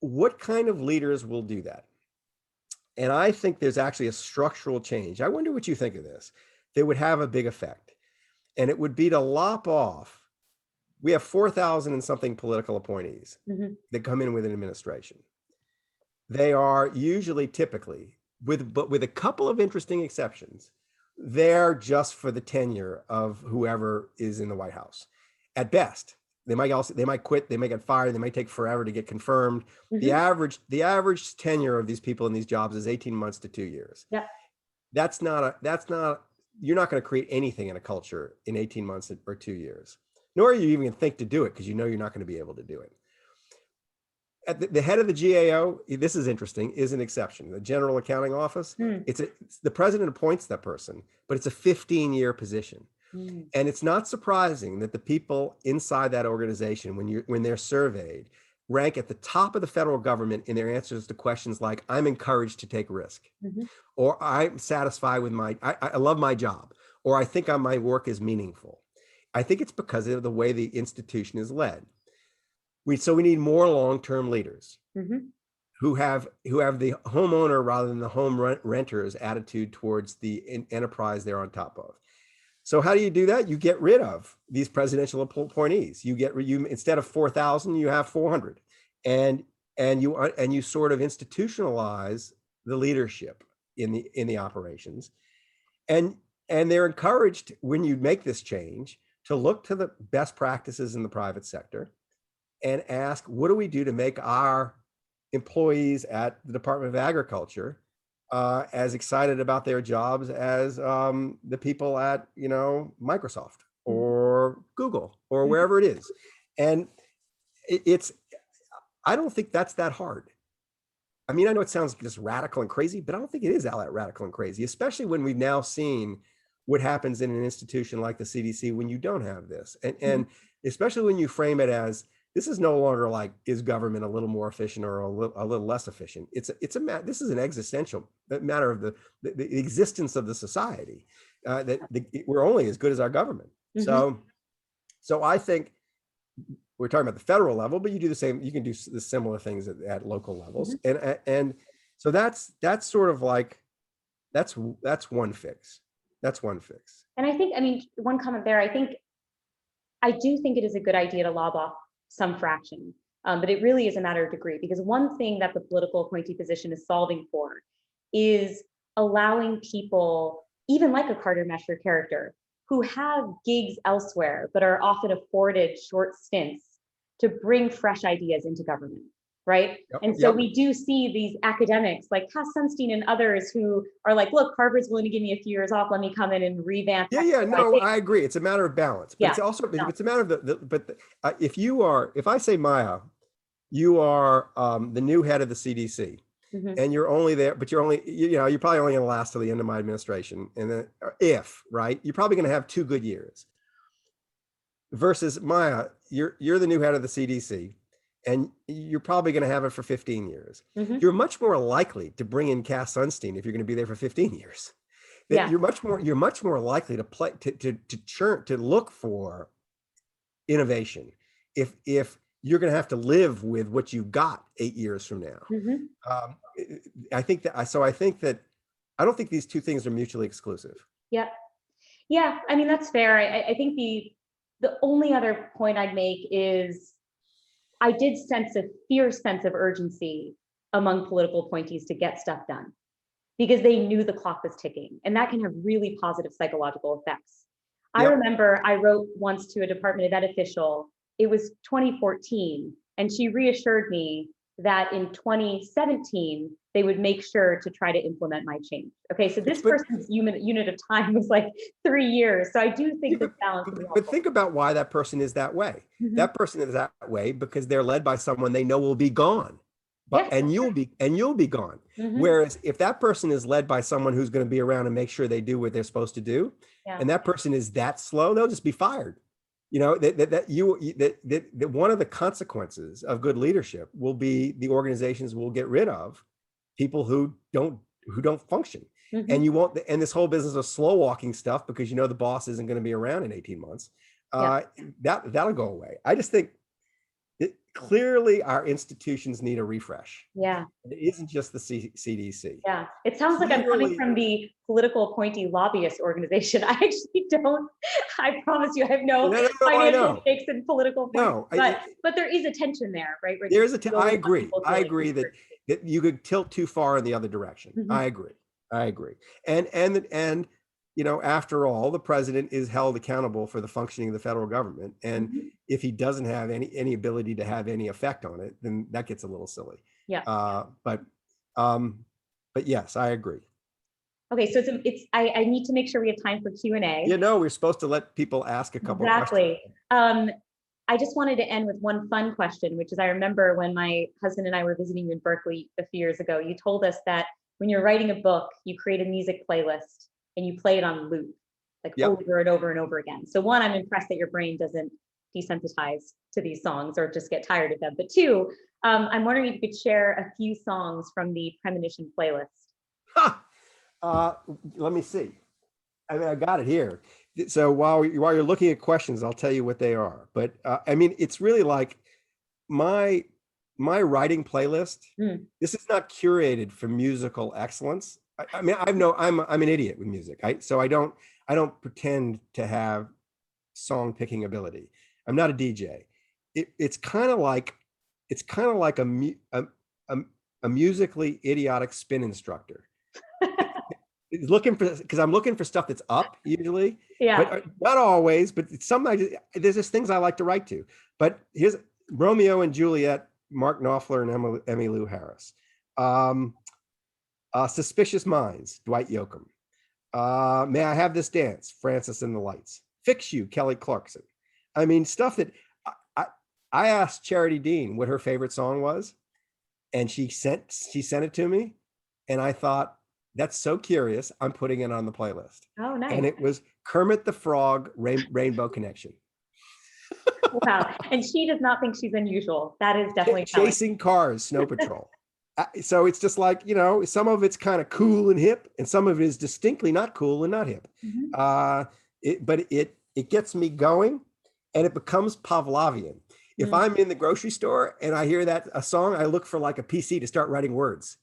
what kind of leaders will do that? And I think there's actually a structural change. I wonder what you think of this. That would have a big effect. And it would be to lop off. We have 4,000 and something political appointees that come in with an administration. They are usually, typically, with a couple of interesting exceptions, they're just for the tenure of whoever is in the White House. At best, they might quit, they might get fired, they might take forever to get confirmed. The average tenure of these people in these jobs is 18 months to 2 years. Yeah. You're not going to create anything in a culture in 18 months or 2 years, nor are you even think to do it because you know you're not going to be able to do it. At the head of the GAO, this is interesting, is an exception. The General Accounting Office, the president appoints that person, but it's a 15-year position. And it's not surprising that the people inside that organization, when they're surveyed, rank at the top of the federal government in their answers to questions like, I'm encouraged to take risk, or I'm satisfied with I love my job, or I think my work is meaningful. I think it's because of the way the institution is led. So we need more long-term leaders who have the homeowner rather than the home renter's attitude towards the enterprise they're on top of. So how do you do that? You get rid of these presidential appointees. You instead of 4,000, you have 400, and you sort of institutionalize the leadership in the operations, and they're encouraged when you make this change to look to the best practices in the private sector and ask, what do we do to make our employees at the Department of Agriculture as excited about their jobs as the people at Microsoft or Google or wherever it is. And I don't think that's that hard. I mean, I know it sounds just radical and crazy, but I don't think it is that radical and crazy, especially when we've now seen what happens in an institution like the CDC when you don't have this. And especially when you frame it as, this is no longer like, is government a little more efficient or a little less efficient? This is an existential matter of the existence of the society. We're only as good as our government. So I think we're talking about the federal level, but you do the same. You can do the similar things at local levels, and so that's sort of like that's one fix. That's one fix. And I mean, one comment there. I do think it is a good idea to lob off some fraction, but it really is a matter of degree, because one thing that the political appointee position is solving for is allowing people, even like a Carter Mesher character, who have gigs elsewhere but are often afforded short stints, to bring fresh ideas into government, right? And so we do see these academics like Cass Sunstein and others who are like, look, Harvard's willing to give me a few years off, let me come in and revamp. I agree. It's a matter of balance, but it's also, it's a matter of if I say, Maya, you are the new head of the CDC, and you're only there, but you're probably only going to last till the end of my administration. And then you're probably going to have 2 good years. Versus Maya, you're the new head of the CDC, and you're probably going to have it for 15 years. You're much more likely to bring in Cass Sunstein if you're going to be there for 15 years. You're much more likely to look for innovation if you're going to have to live with what you got 8 years from now. I think that I don't think these two things are mutually exclusive. Yeah. I mean, that's fair. I think the only other point I'd make is I did sense a fierce sense of urgency among political appointees to get stuff done, because they knew the clock was ticking, and that can have really positive psychological effects. I remember I wrote once to a Department of Ed official, it was 2014, and she reassured me that in 2017, they would make sure to try to implement my change. Okay, so this person's unit of time was like 3 years. So I do think this balance is helpful. But think about why that person is that way. That person is that way because they're led by someone they know will be gone but Yeah. and you'll be gone. Mhm. Whereas if that person is led by someone who's going to be around and make sure they do what they're supposed to do, Yeah. and that person is that slow, they'll just be fired. You know, that one of the consequences of good leadership will be the organizations will get rid of people who don't function. Mhm. And you won't, and this whole business of slow walking stuff, because you know the boss isn't going to be around in 18 months. That'll go away. I just think clearly our institutions need a refresh. Yeah. It isn't just the CDC. Yeah. It sounds like I'm coming from the political appointee lobbyist organization. I actually don't, I promise you, I have no I financial know. stakes in political No, but there is a tension there, right? Where there's I I agree. I agree that you could tilt too far in the other direction. Mhm. I agree. And you know, after all, the president is held accountable for the functioning of the federal government. And Mhm. if he doesn't have any ability to have any effect on it, then that gets a little silly. Yeah. But yes, I agree. Okay, so I need to make sure we have time for Q&A. You know, we're supposed to let people ask a couple Exactly. questions. I just wanted to end with one fun question, which is I remember when my husband and I were visiting you in Berkeley a few years ago, you told us that when you're writing a book, you create a music playlist and you play it on loop, like over and over and over again. So one, I'm impressed that your brain doesn't desensitize to these songs or just get tired of them. But two, I'm wondering if you could share a few songs from the Premonition playlist. Let me see. I mean, I got it here. So while you're looking at questions, I'll tell you what they are. But I mean, it's really like my writing playlist. This is not curated for musical excellence. I mean, I'm an idiot with music. So I don't pretend to have song picking ability. I'm not a DJ. It's kind of like a musically idiotic spin instructor. Because I'm looking for stuff that's up usually, but not always. But there's just things I like to write to. But here's Romeo and Juliet, Mark Knopfler and Emmylou Harris. Suspicious Minds, Dwight Yoakam. May I Have This Dance, Francis and the Lights. Fix You, Kelly Clarkson. I mean, stuff that I asked Charity Dean what her favorite song was, and she sent it to me, and I thought, that's so curious. I'm putting it on the playlist. Oh, nice. And it was Kermit the Frog, Rainbow Connection. Wow. And she does not think she's unusual. That is definitely Chasing Cars, Snow Patrol. So it's just like, you know, some of it's kind of cool and hip, and some of it is distinctly not cool and not hip. Mm-hmm. But it gets me going, and it becomes Pavlovian. If I'm in the grocery store and I hear a song, I look for like a PC to start writing words.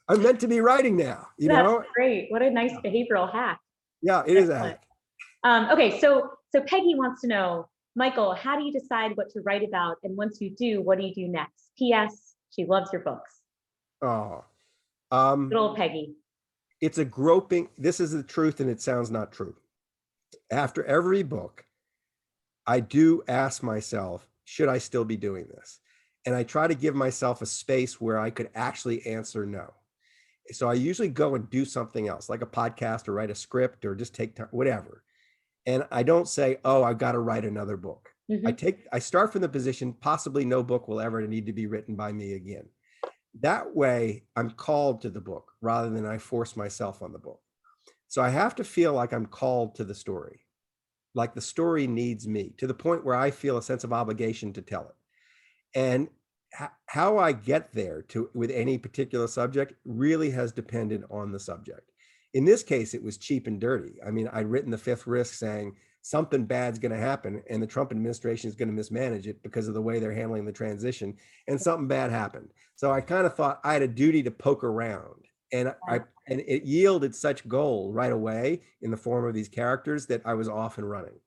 I'm meant to be writing now, That's great. What a nice behavioral hack. Yeah, it is a hack. Okay, so Peggy wants to know, Michael, how do you decide what to write about? And once you do, what do you do next? P.S. She loves your books. Oh, good old Peggy. It's a groping. This is the truth, and it sounds not true. After every book, I do ask myself, should I still be doing this? And I try to give myself a space where I could actually answer no. So I usually go and do something else, like a podcast or write a script or just take time, whatever. And I don't say, oh, I've got to write another book. I start from the position, possibly no book will ever need to be written by me again. That way I'm called to the book rather than I force myself on the book. So I have to feel like I'm called to the story, like the story needs me, to the point where I feel a sense of obligation to tell it. And how I get there with any particular subject really has depended on the subject. In this case, it was cheap and dirty. I mean, I'd written The Fifth Risk saying something bad's going to happen and the Trump administration is going to mismanage it because of the way they're handling the transition, and something bad happened. So I kind of thought I had a duty to poke around, and it yielded such gold right away in the form of these characters that I was off and running.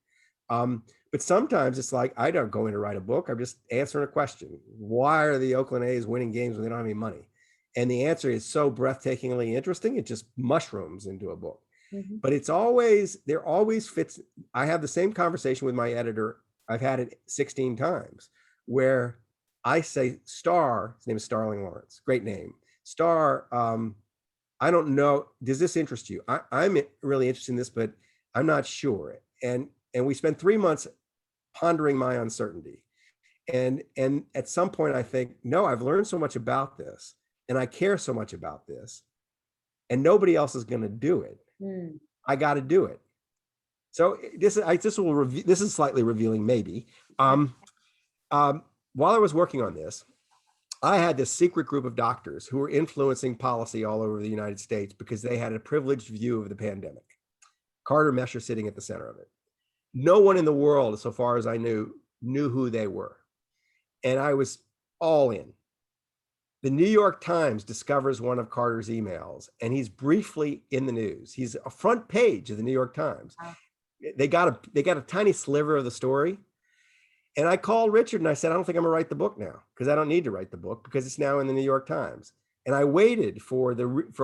But sometimes it's like, I don't go in to write a book. I'm just answering a question. Why are the Oakland A's winning games when they don't have any money? And the answer is so breathtakingly interesting, it just mushrooms into a book. But there always fits. I have the same conversation with my editor. I've had it 16 times where I say, Star, his name is Starling Lawrence, great name. Star, I don't know, does this interest you? I'm really interested in this, but I'm not sure. And we spent 3 months pondering my uncertainty. And at some point I think, no, I've learned so much about this and I care so much about this and nobody else is going to do it. I got to do it. So this is slightly revealing, maybe. While I was working on this, I had this secret group of doctors who were influencing policy all over the United States because they had a privileged view of the pandemic. Carter Mesher sitting at the center of it. No one in the world, so far as I knew who they were. And I was all in. The New York Times discovers one of Carter's emails, and he's briefly in the news. He's a front page of the New York Times. Wow. They got a tiny sliver of the story. And I called Richard and I said, I don't think I'm gonna write the book now because I don't need to write the book because it's now in the New York Times. And I waited for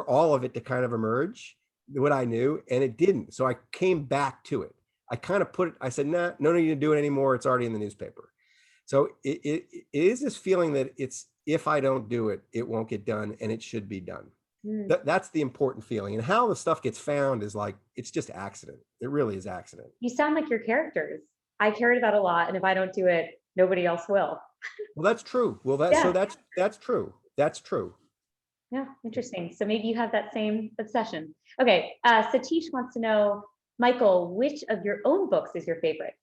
all of it to kind of emerge, what I knew, and it didn't. So I came back to it. I kind of put it, I said, nah, no need to do it anymore. It's already in the newspaper. So it is this feeling that if I don't do it, it won't get done and it should be done. That's the important feeling. And how the stuff gets found is like, it's just accident. It really is accident. You sound like your characters. I carried that a lot. And if I don't do it, nobody else will. Well, that's true. Well, so that's true. That's true. Yeah, interesting. So maybe you have that same obsession. Okay, Satish wants to know, Michael, which of your own books is your favorite?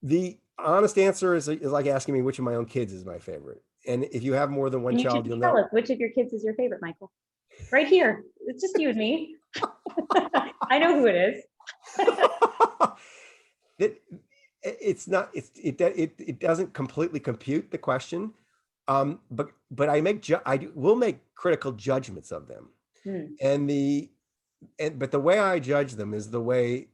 The honest answer is like asking me which of my own kids is my favorite. And if you have more than one child, you'll know. Tell us which of your kids is your favorite, Michael. Right here. It's just you and me. I know who it is. It doesn't completely compute the question. But I will make critical judgments of them. But the way I judge them is the way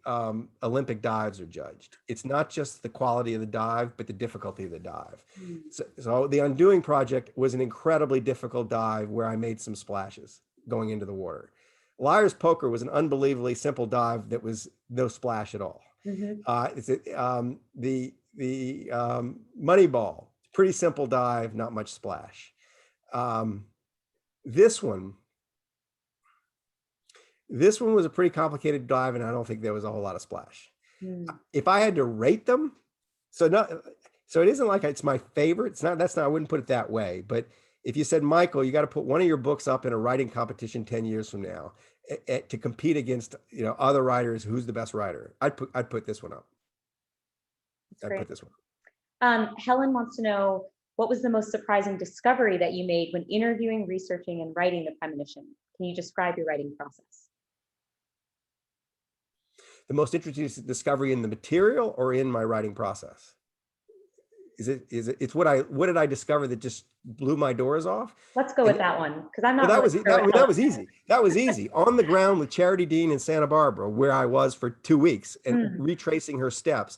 Olympic dives are judged. It's not just the quality of the dive, but the difficulty of the dive. So the Undoing Project was an incredibly difficult dive where I made some splashes going into the water. Liar's Poker was an unbelievably simple dive that was no splash at all. The Moneyball, pretty simple dive, not much splash. This one was a pretty complicated dive, and I don't think there was a whole lot of splash. If I had to rate them, so it isn't like it's my favorite. I wouldn't put it that way. But if you said, Michael, you got to put one of your books up in a writing competition 10 years from now to compete against other writers, who's the best writer? I'd put this one up. Put this one up. Helen wants to know, what was the most surprising discovery that you made when interviewing, researching, and writing the Premonition? Can you describe your writing process? The most interesting discovery in the material or in my writing process? It's what did I discover that just blew my doors off? Let's go with that one, because I'm not. Well, that was easy. That was easy. On the ground with Charity Dean in Santa Barbara, where I was for 2 weeks, and retracing her steps,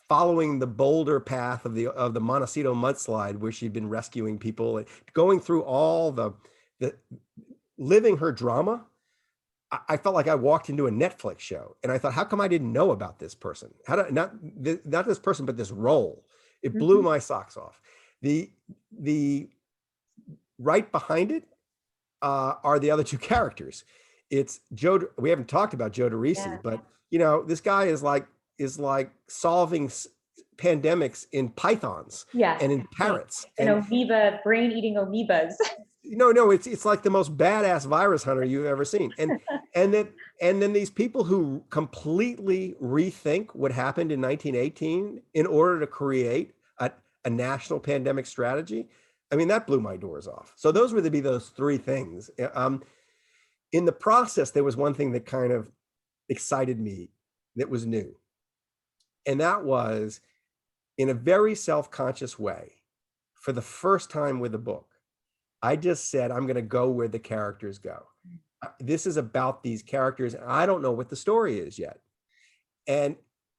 following the boulder path of the Montecito mudslide where she'd been rescuing people, going through all the living her drama. I felt like I walked into a Netflix show, and I thought, how come I didn't know about this person? Not this person, but this role. It blew my socks off. The right behind it are the other two characters. It's Joe. We haven't talked about Joe DeRisi, but this guy is like solving pandemics in pythons and in parrots and amoeba, brain-eating amoebas. No, it's like the most badass virus hunter you've ever seen. And then these people who completely rethink what happened in 1918 in order to create a national pandemic strategy. I mean, that blew my doors off. So those would be those three things. In the process, there was one thing that kind of excited me that was new. And that was, in a very self-conscious way, for the first time with the book, I just said, I'm going to go where the characters go. This is about these characters, and I don't know what the story is yet. And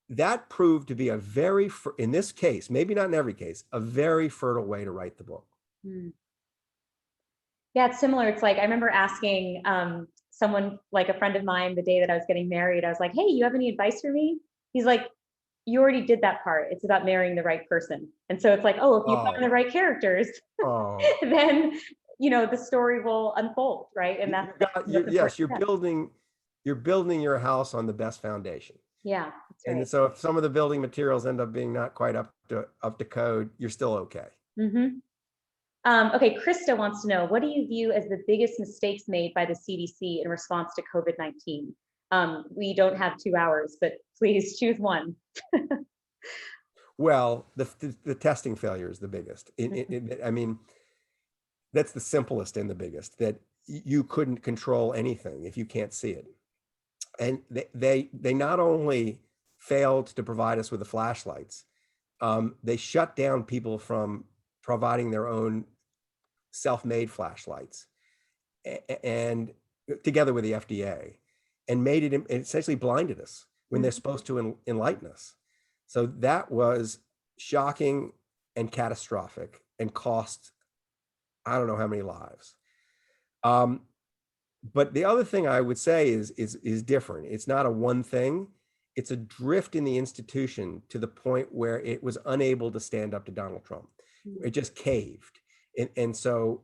that proved to be in this case, maybe not in every case, a very fertile way to write the book. Yeah, it's similar. It's like, I remember asking someone, like a friend of mine, the day that I was getting married, I was like, hey, you have any advice for me? He's like, you already did that part. It's about marrying the right person. And so it's like, if you find the right characters, then, the story will unfold, right? And that's you're building your house on the best foundation. Yeah, that's And right. so if some of the building materials end up being not quite up to code, you're still okay. Okay, Krista wants to know, what do you view as the biggest mistakes made by the CDC in response to COVID-19? We don't have 2 hours, but please choose one. Well, the testing failure is the biggest. I mean, that's the simplest and the biggest, that you couldn't control anything if you can't see it. And they not only failed to provide us with the flashlights, they shut down people from providing their own self-made flashlights, and together with the FDA, and made it essentially blinded us when they're supposed to enlighten us. So that was shocking and catastrophic and cost I don't know how many lives. But the other thing I would say is different. It's not a one thing. It's a drift in the institution to the point where it was unable to stand up to Donald Trump. It just caved, and so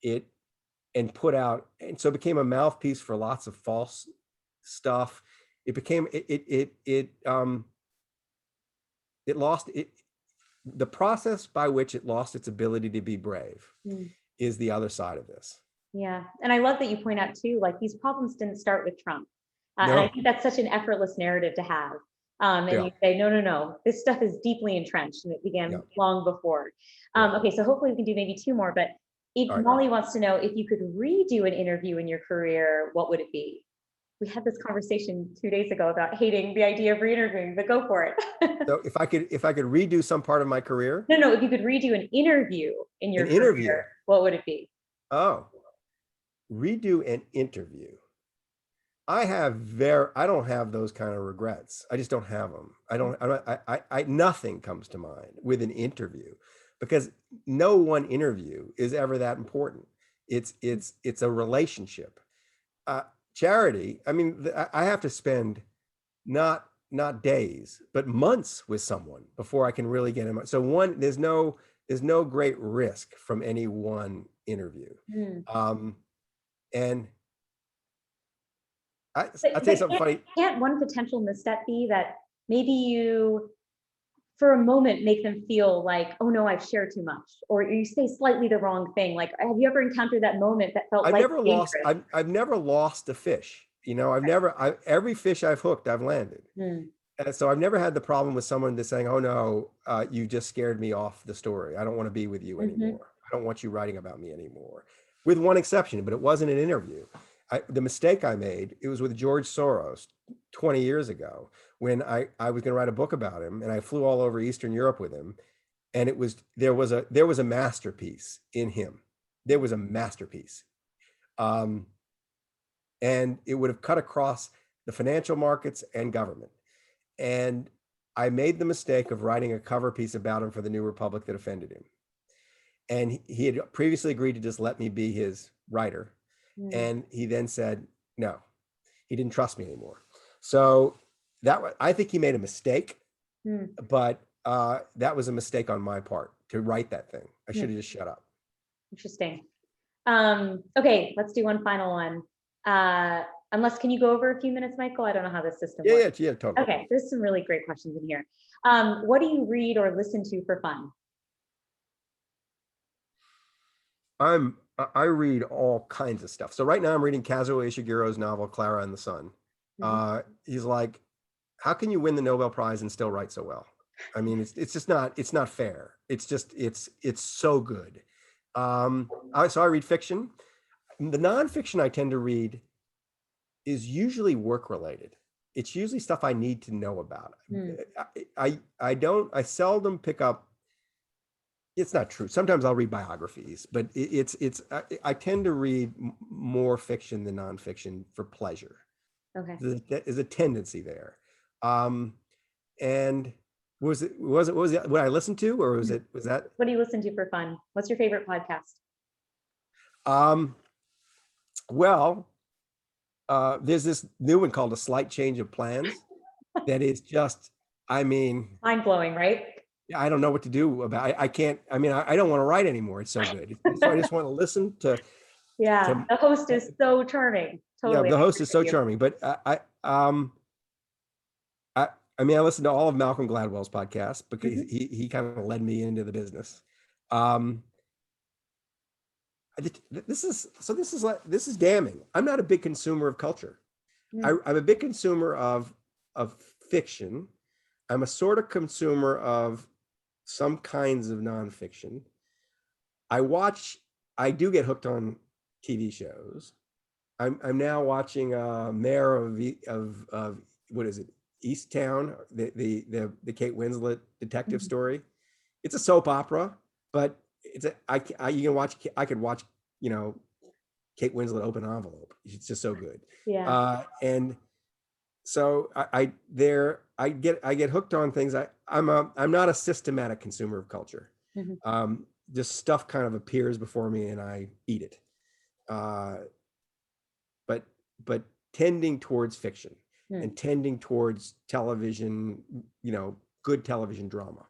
it put out, and so it became a mouthpiece for lots of false stuff. It became it lost it. The process by which it lost its ability to be brave is the other side of this. Yeah, and I love that you point out too, like, these problems didn't start with Trump. And No. I think that's such an effortless narrative to have. And Yeah. you say, no, this stuff is deeply entrenched and it began long before. Okay, so hopefully we can do maybe 2 more, but if All right. Molly wants to know, if you could redo an interview in your career, what would it be? We had this conversation 2 days ago about hating the idea of re-interviewing, but go for it. So if I could redo some part of my career. No, if you could redo an interview in your career, what would it be? Oh, redo an interview. I don't have those kind of regrets. I just don't have them. Nothing comes to mind with an interview, because no one interview is ever that important. It's a relationship. Charity, I mean, I have to spend not days, but months with someone before I can really get him. So there's no great risk from any one interview. And I'll tell you something funny. Can't one potential misstep be that maybe you, for a moment, make them feel like, oh no, I've shared too much, or you say slightly the wrong thing? Like, have you ever encountered that moment that felt like dangerous? I've never lost a fish. You know, every fish I've hooked, I've landed. And so I've never had the problem with someone that's saying, oh no, you just scared me off the story. I don't want to be with you anymore. I don't want you writing about me anymore. With one exception, but it wasn't an interview. The mistake I made, it was with George Soros 20 years ago, when I was going to write a book about him, and I flew all over Eastern Europe with him. And there was a masterpiece in him. There was a masterpiece. And it would have cut across the financial markets and government. And I made the mistake of writing a cover piece about him for the New Republic that offended him. And he had previously agreed to just let me be his writer. And he then said, no, he didn't trust me anymore. So I think he made a mistake, but that was a mistake on my part to write that thing. I should have just shut up. Interesting. Okay, let's do one final one. Unless, can you go over a few minutes, Michael? I don't know how this system works. Yeah, totally. Okay, there's some really great questions in here. What do you read or listen to for fun? I read all kinds of stuff. So right now I'm reading Kazuo Ishiguro's novel, Clara and the Sun. He's like, how can you win the Nobel Prize and still write so well? I mean, it's just not, it's not fair. It's just, it's so good. So I read fiction. The nonfiction I tend to read is usually work related. It's usually stuff I need to know about. I seldom pick up. It's not true. Sometimes I'll read biographies, but I tend to read more fiction than nonfiction for pleasure. Okay. There is a tendency there. And what I listened to, or was that? What do you listen to for fun? What's your favorite podcast? Well, there's this new one called A Slight Change of Plans that is just, I mean, mind blowing, right? I don't know what to do about it. I can't, I mean, I don't want to write anymore. It's so good. So I just want to listen to. The host is so charming. Totally. Yeah, the host is so charming, but I mean, I listened to all of Malcolm Gladwell's podcasts because Mhm. he kind of led me into the business. Um, this is damning. I'm not a big consumer of culture. Mm. I'm a big consumer of fiction. I'm a sort of consumer of some kinds of nonfiction. I do get hooked on TV shows. I'm now watching Mayor of what is it, Easttown, the Kate Winslet detective Mhm. story. It's a soap opera, but it's a you can watch. I could watch, you know, Kate Winslet open envelope. It's just so good. Yeah. And so I get hooked on things. I'm not a systematic consumer of culture. Mhm. Just stuff kind of appears before me and I eat it. Uh, but but tending towards fiction Mm. and tending towards television, you know, good television drama.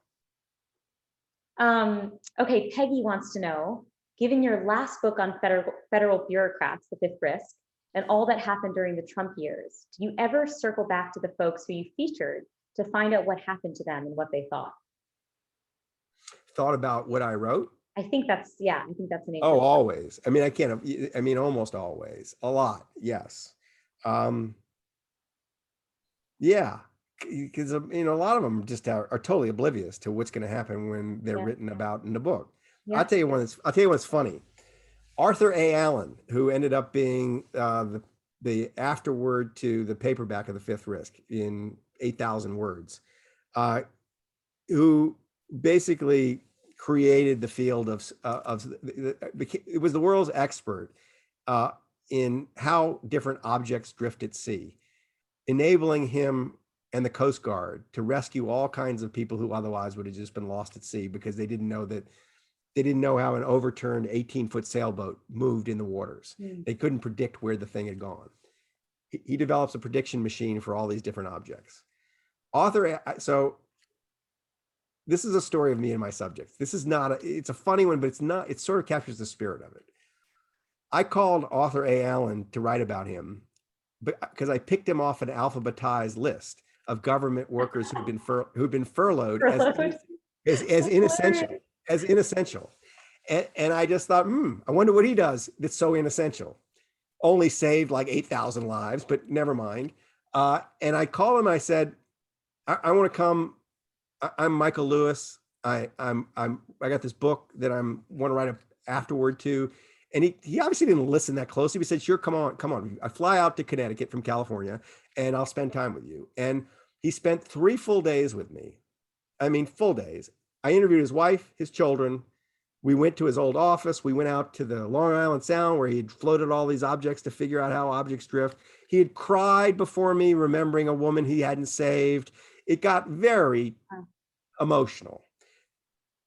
Okay, Peggy wants to know, given your last book on federal bureaucrats, The Fifth Risk, and all that happened during the Trump years, do you ever circle back to the folks who you featured to find out what happened to them and what they thought? Thought about what I wrote? I think that's, yeah, I think that's an answer. Oh, always. I mean, I mean, almost always. A lot, yes. Yeah, because you know, a lot of them just are totally oblivious to what's going to happen when they're Yeah. written about in the book. Yeah. I'll tell you what's funny. Arthur A. Allen, who ended up being the afterword to the paperback of The Fifth Risk in 8,000 words, who basically created the field of it was the world's expert in how different objects drift at sea, enabling him and the Coast Guard to rescue all kinds of people who otherwise would have just been lost at sea because they didn't know how an overturned 18-foot sailboat moved in the waters. Mm. They couldn't predict where the thing had gone. He develops a prediction machine for all these different objects. So this is a story of me and my subjects. This is not it's a funny one, but it sort of captures the spirit of it. I called Arthur A. Allen to write about him because I picked him off an alphabetized list of government workers who'd been furloughed as inessential. And I just thought, I wonder what he does that's so inessential. Only saved like 8,000 lives, but never mind. And I called him. I said, I want to come. I'm Michael Lewis. I got this book that want to write an afterword to. And he obviously didn't listen that closely. He said, sure, come on. I fly out to Connecticut from California and I'll spend time with you. And he spent 3 full days with me. I mean, full days. I interviewed his wife, his children. We went to his old office. We went out to the Long Island Sound where he'd floated all these objects to figure out how objects drift. He had cried before me, remembering a woman he hadn't saved. It got very emotional.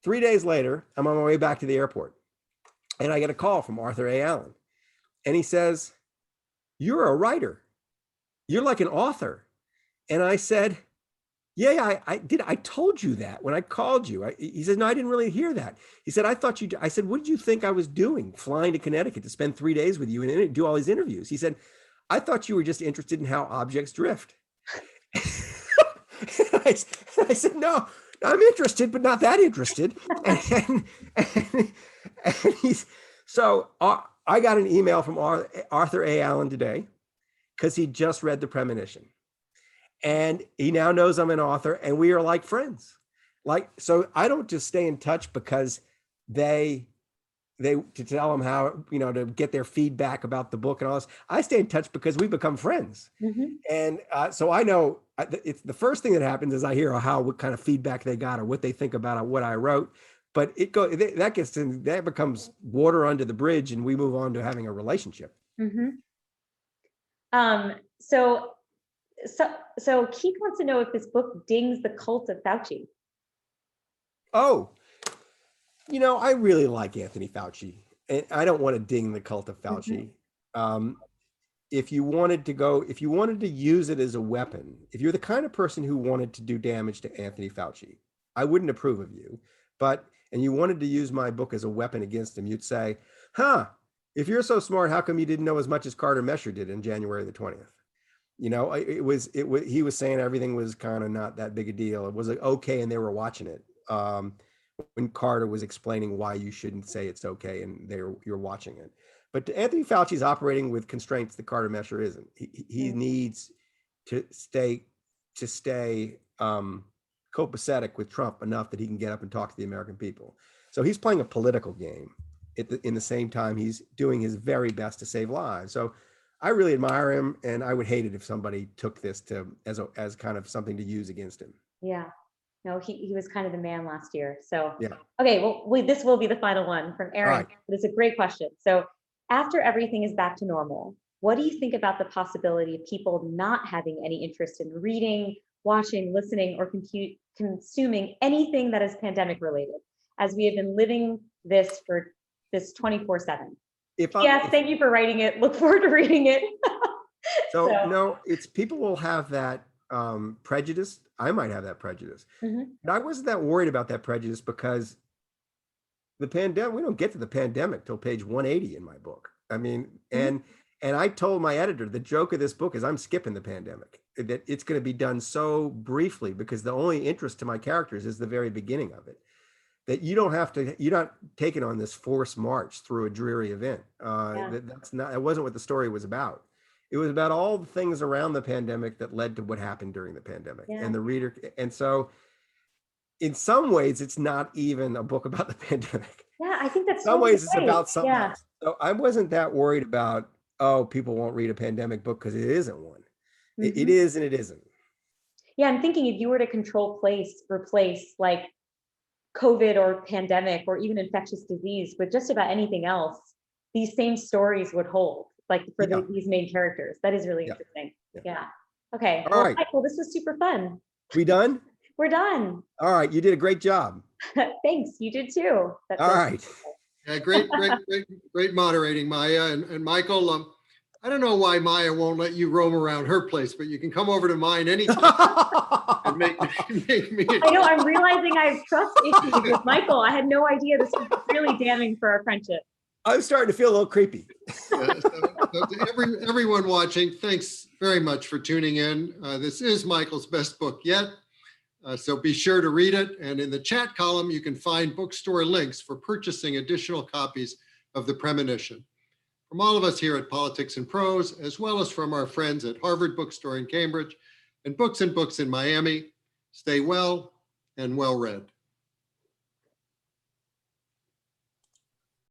3 days later, I'm on my way back to the airport and I get a call from Arthur A. Allen. And he says, "You're a writer. You're like an author." And I said, "Yeah, I did. I told you that when I called you." He said, "No, I didn't really hear that." He said, I said, "What did you think I was doing, flying to Connecticut to spend 3 days with you and do all these interviews?" He said, "I thought you were just interested in how objects drift." I said, "No, I'm interested, but not that interested." So I got an email from Arthur A. Allen today because he just read The Premonition. And he now knows I'm an author and we are like friends. So I don't just stay in touch because they to tell them how, you know, to get their feedback about the book and all this. I stay in touch because we become friends. Mm-hmm. And so I know it's the first thing that happens is I hear what kind of feedback they got or what they think about what I wrote. But that becomes water under the bridge and we move on to having a relationship. Mm-hmm. So Keith wants to know if this book dings the cult of Fauci. Oh, you know, I really like Anthony Fauci, and I don't want to ding the cult of Fauci. Mm-hmm. If you wanted to use it as a weapon, if you're the kind of person who wanted to do damage to Anthony Fauci, I wouldn't approve of you. And you wanted to use my book as a weapon against him, you'd say, if you're so smart, how come you didn't know as much as Carter Mesher did in January the 20th? You know, he was saying everything was kind of not that big a deal. It was like, okay, and they were watching it. When Carter was explaining why you shouldn't say it's okay, and you're watching it. But Anthony Fauci's operating with constraints that Carter Mesher isn't. He needs to stay copacetic with Trump enough that he can get up and talk to the American people. So he's playing a political game. In the same time, he's doing his very best to save lives. So I really admire him, and I would hate it if somebody took this as kind of something to use against him. Yeah. No, he was kind of the man last year. So, yeah. Okay, well, this will be the final one from Aaron. Right. But it's a great question. So after everything is back to normal, what do you think about the possibility of people not having any interest in reading, watching, listening, or consuming anything that is pandemic related, as we have been living this for this 24/7? Yes, thank you for writing it. Look forward to reading it. So no, it's people will have that prejudice. I might have that prejudice. But I wasn't that worried about that prejudice because the pandemic, we don't get to the pandemic till page 180 in my book. I mean, and I told my editor, the joke of this book is I'm skipping the pandemic, that it's going to be done so briefly because the only interest to my characters is the very beginning of it. That you're not taking on this forced march through a dreary event. That wasn't what the story was about. It was about all the things around the pandemic that led to what happened during the pandemic and the reader. And so in some ways, it's not even a book about the pandemic. Yeah, I think that's in some ways it's about something else. So I wasn't that worried about, people won't read a pandemic book because it isn't one. It is and it isn't. Yeah, I'm thinking if you were to replace like COVID or pandemic or even infectious disease with just about anything else, these same stories would hold, like for these main characters. That is really interesting. Yeah. Okay. All right. Michael, this was super fun. We done? We're done. All right. You did a great job. Thanks. You did too. All right. Yeah, great moderating, Maya. And Michael, I don't know why Maya won't let you roam around her place, but you can come over to mine anytime and make me. I know, I'm realizing I have trust issues with Michael. I had no idea this was really damning for our friendship. I'm starting to feel a little creepy. So to everyone watching, thanks very much for tuning in. This is Michael's best book yet. So be sure to read it. And in the chat column, you can find bookstore links for purchasing additional copies of The Premonition. From all of us here at Politics and Prose, as well as from our friends at Harvard Bookstore in Cambridge and Books in Miami, stay well and well read.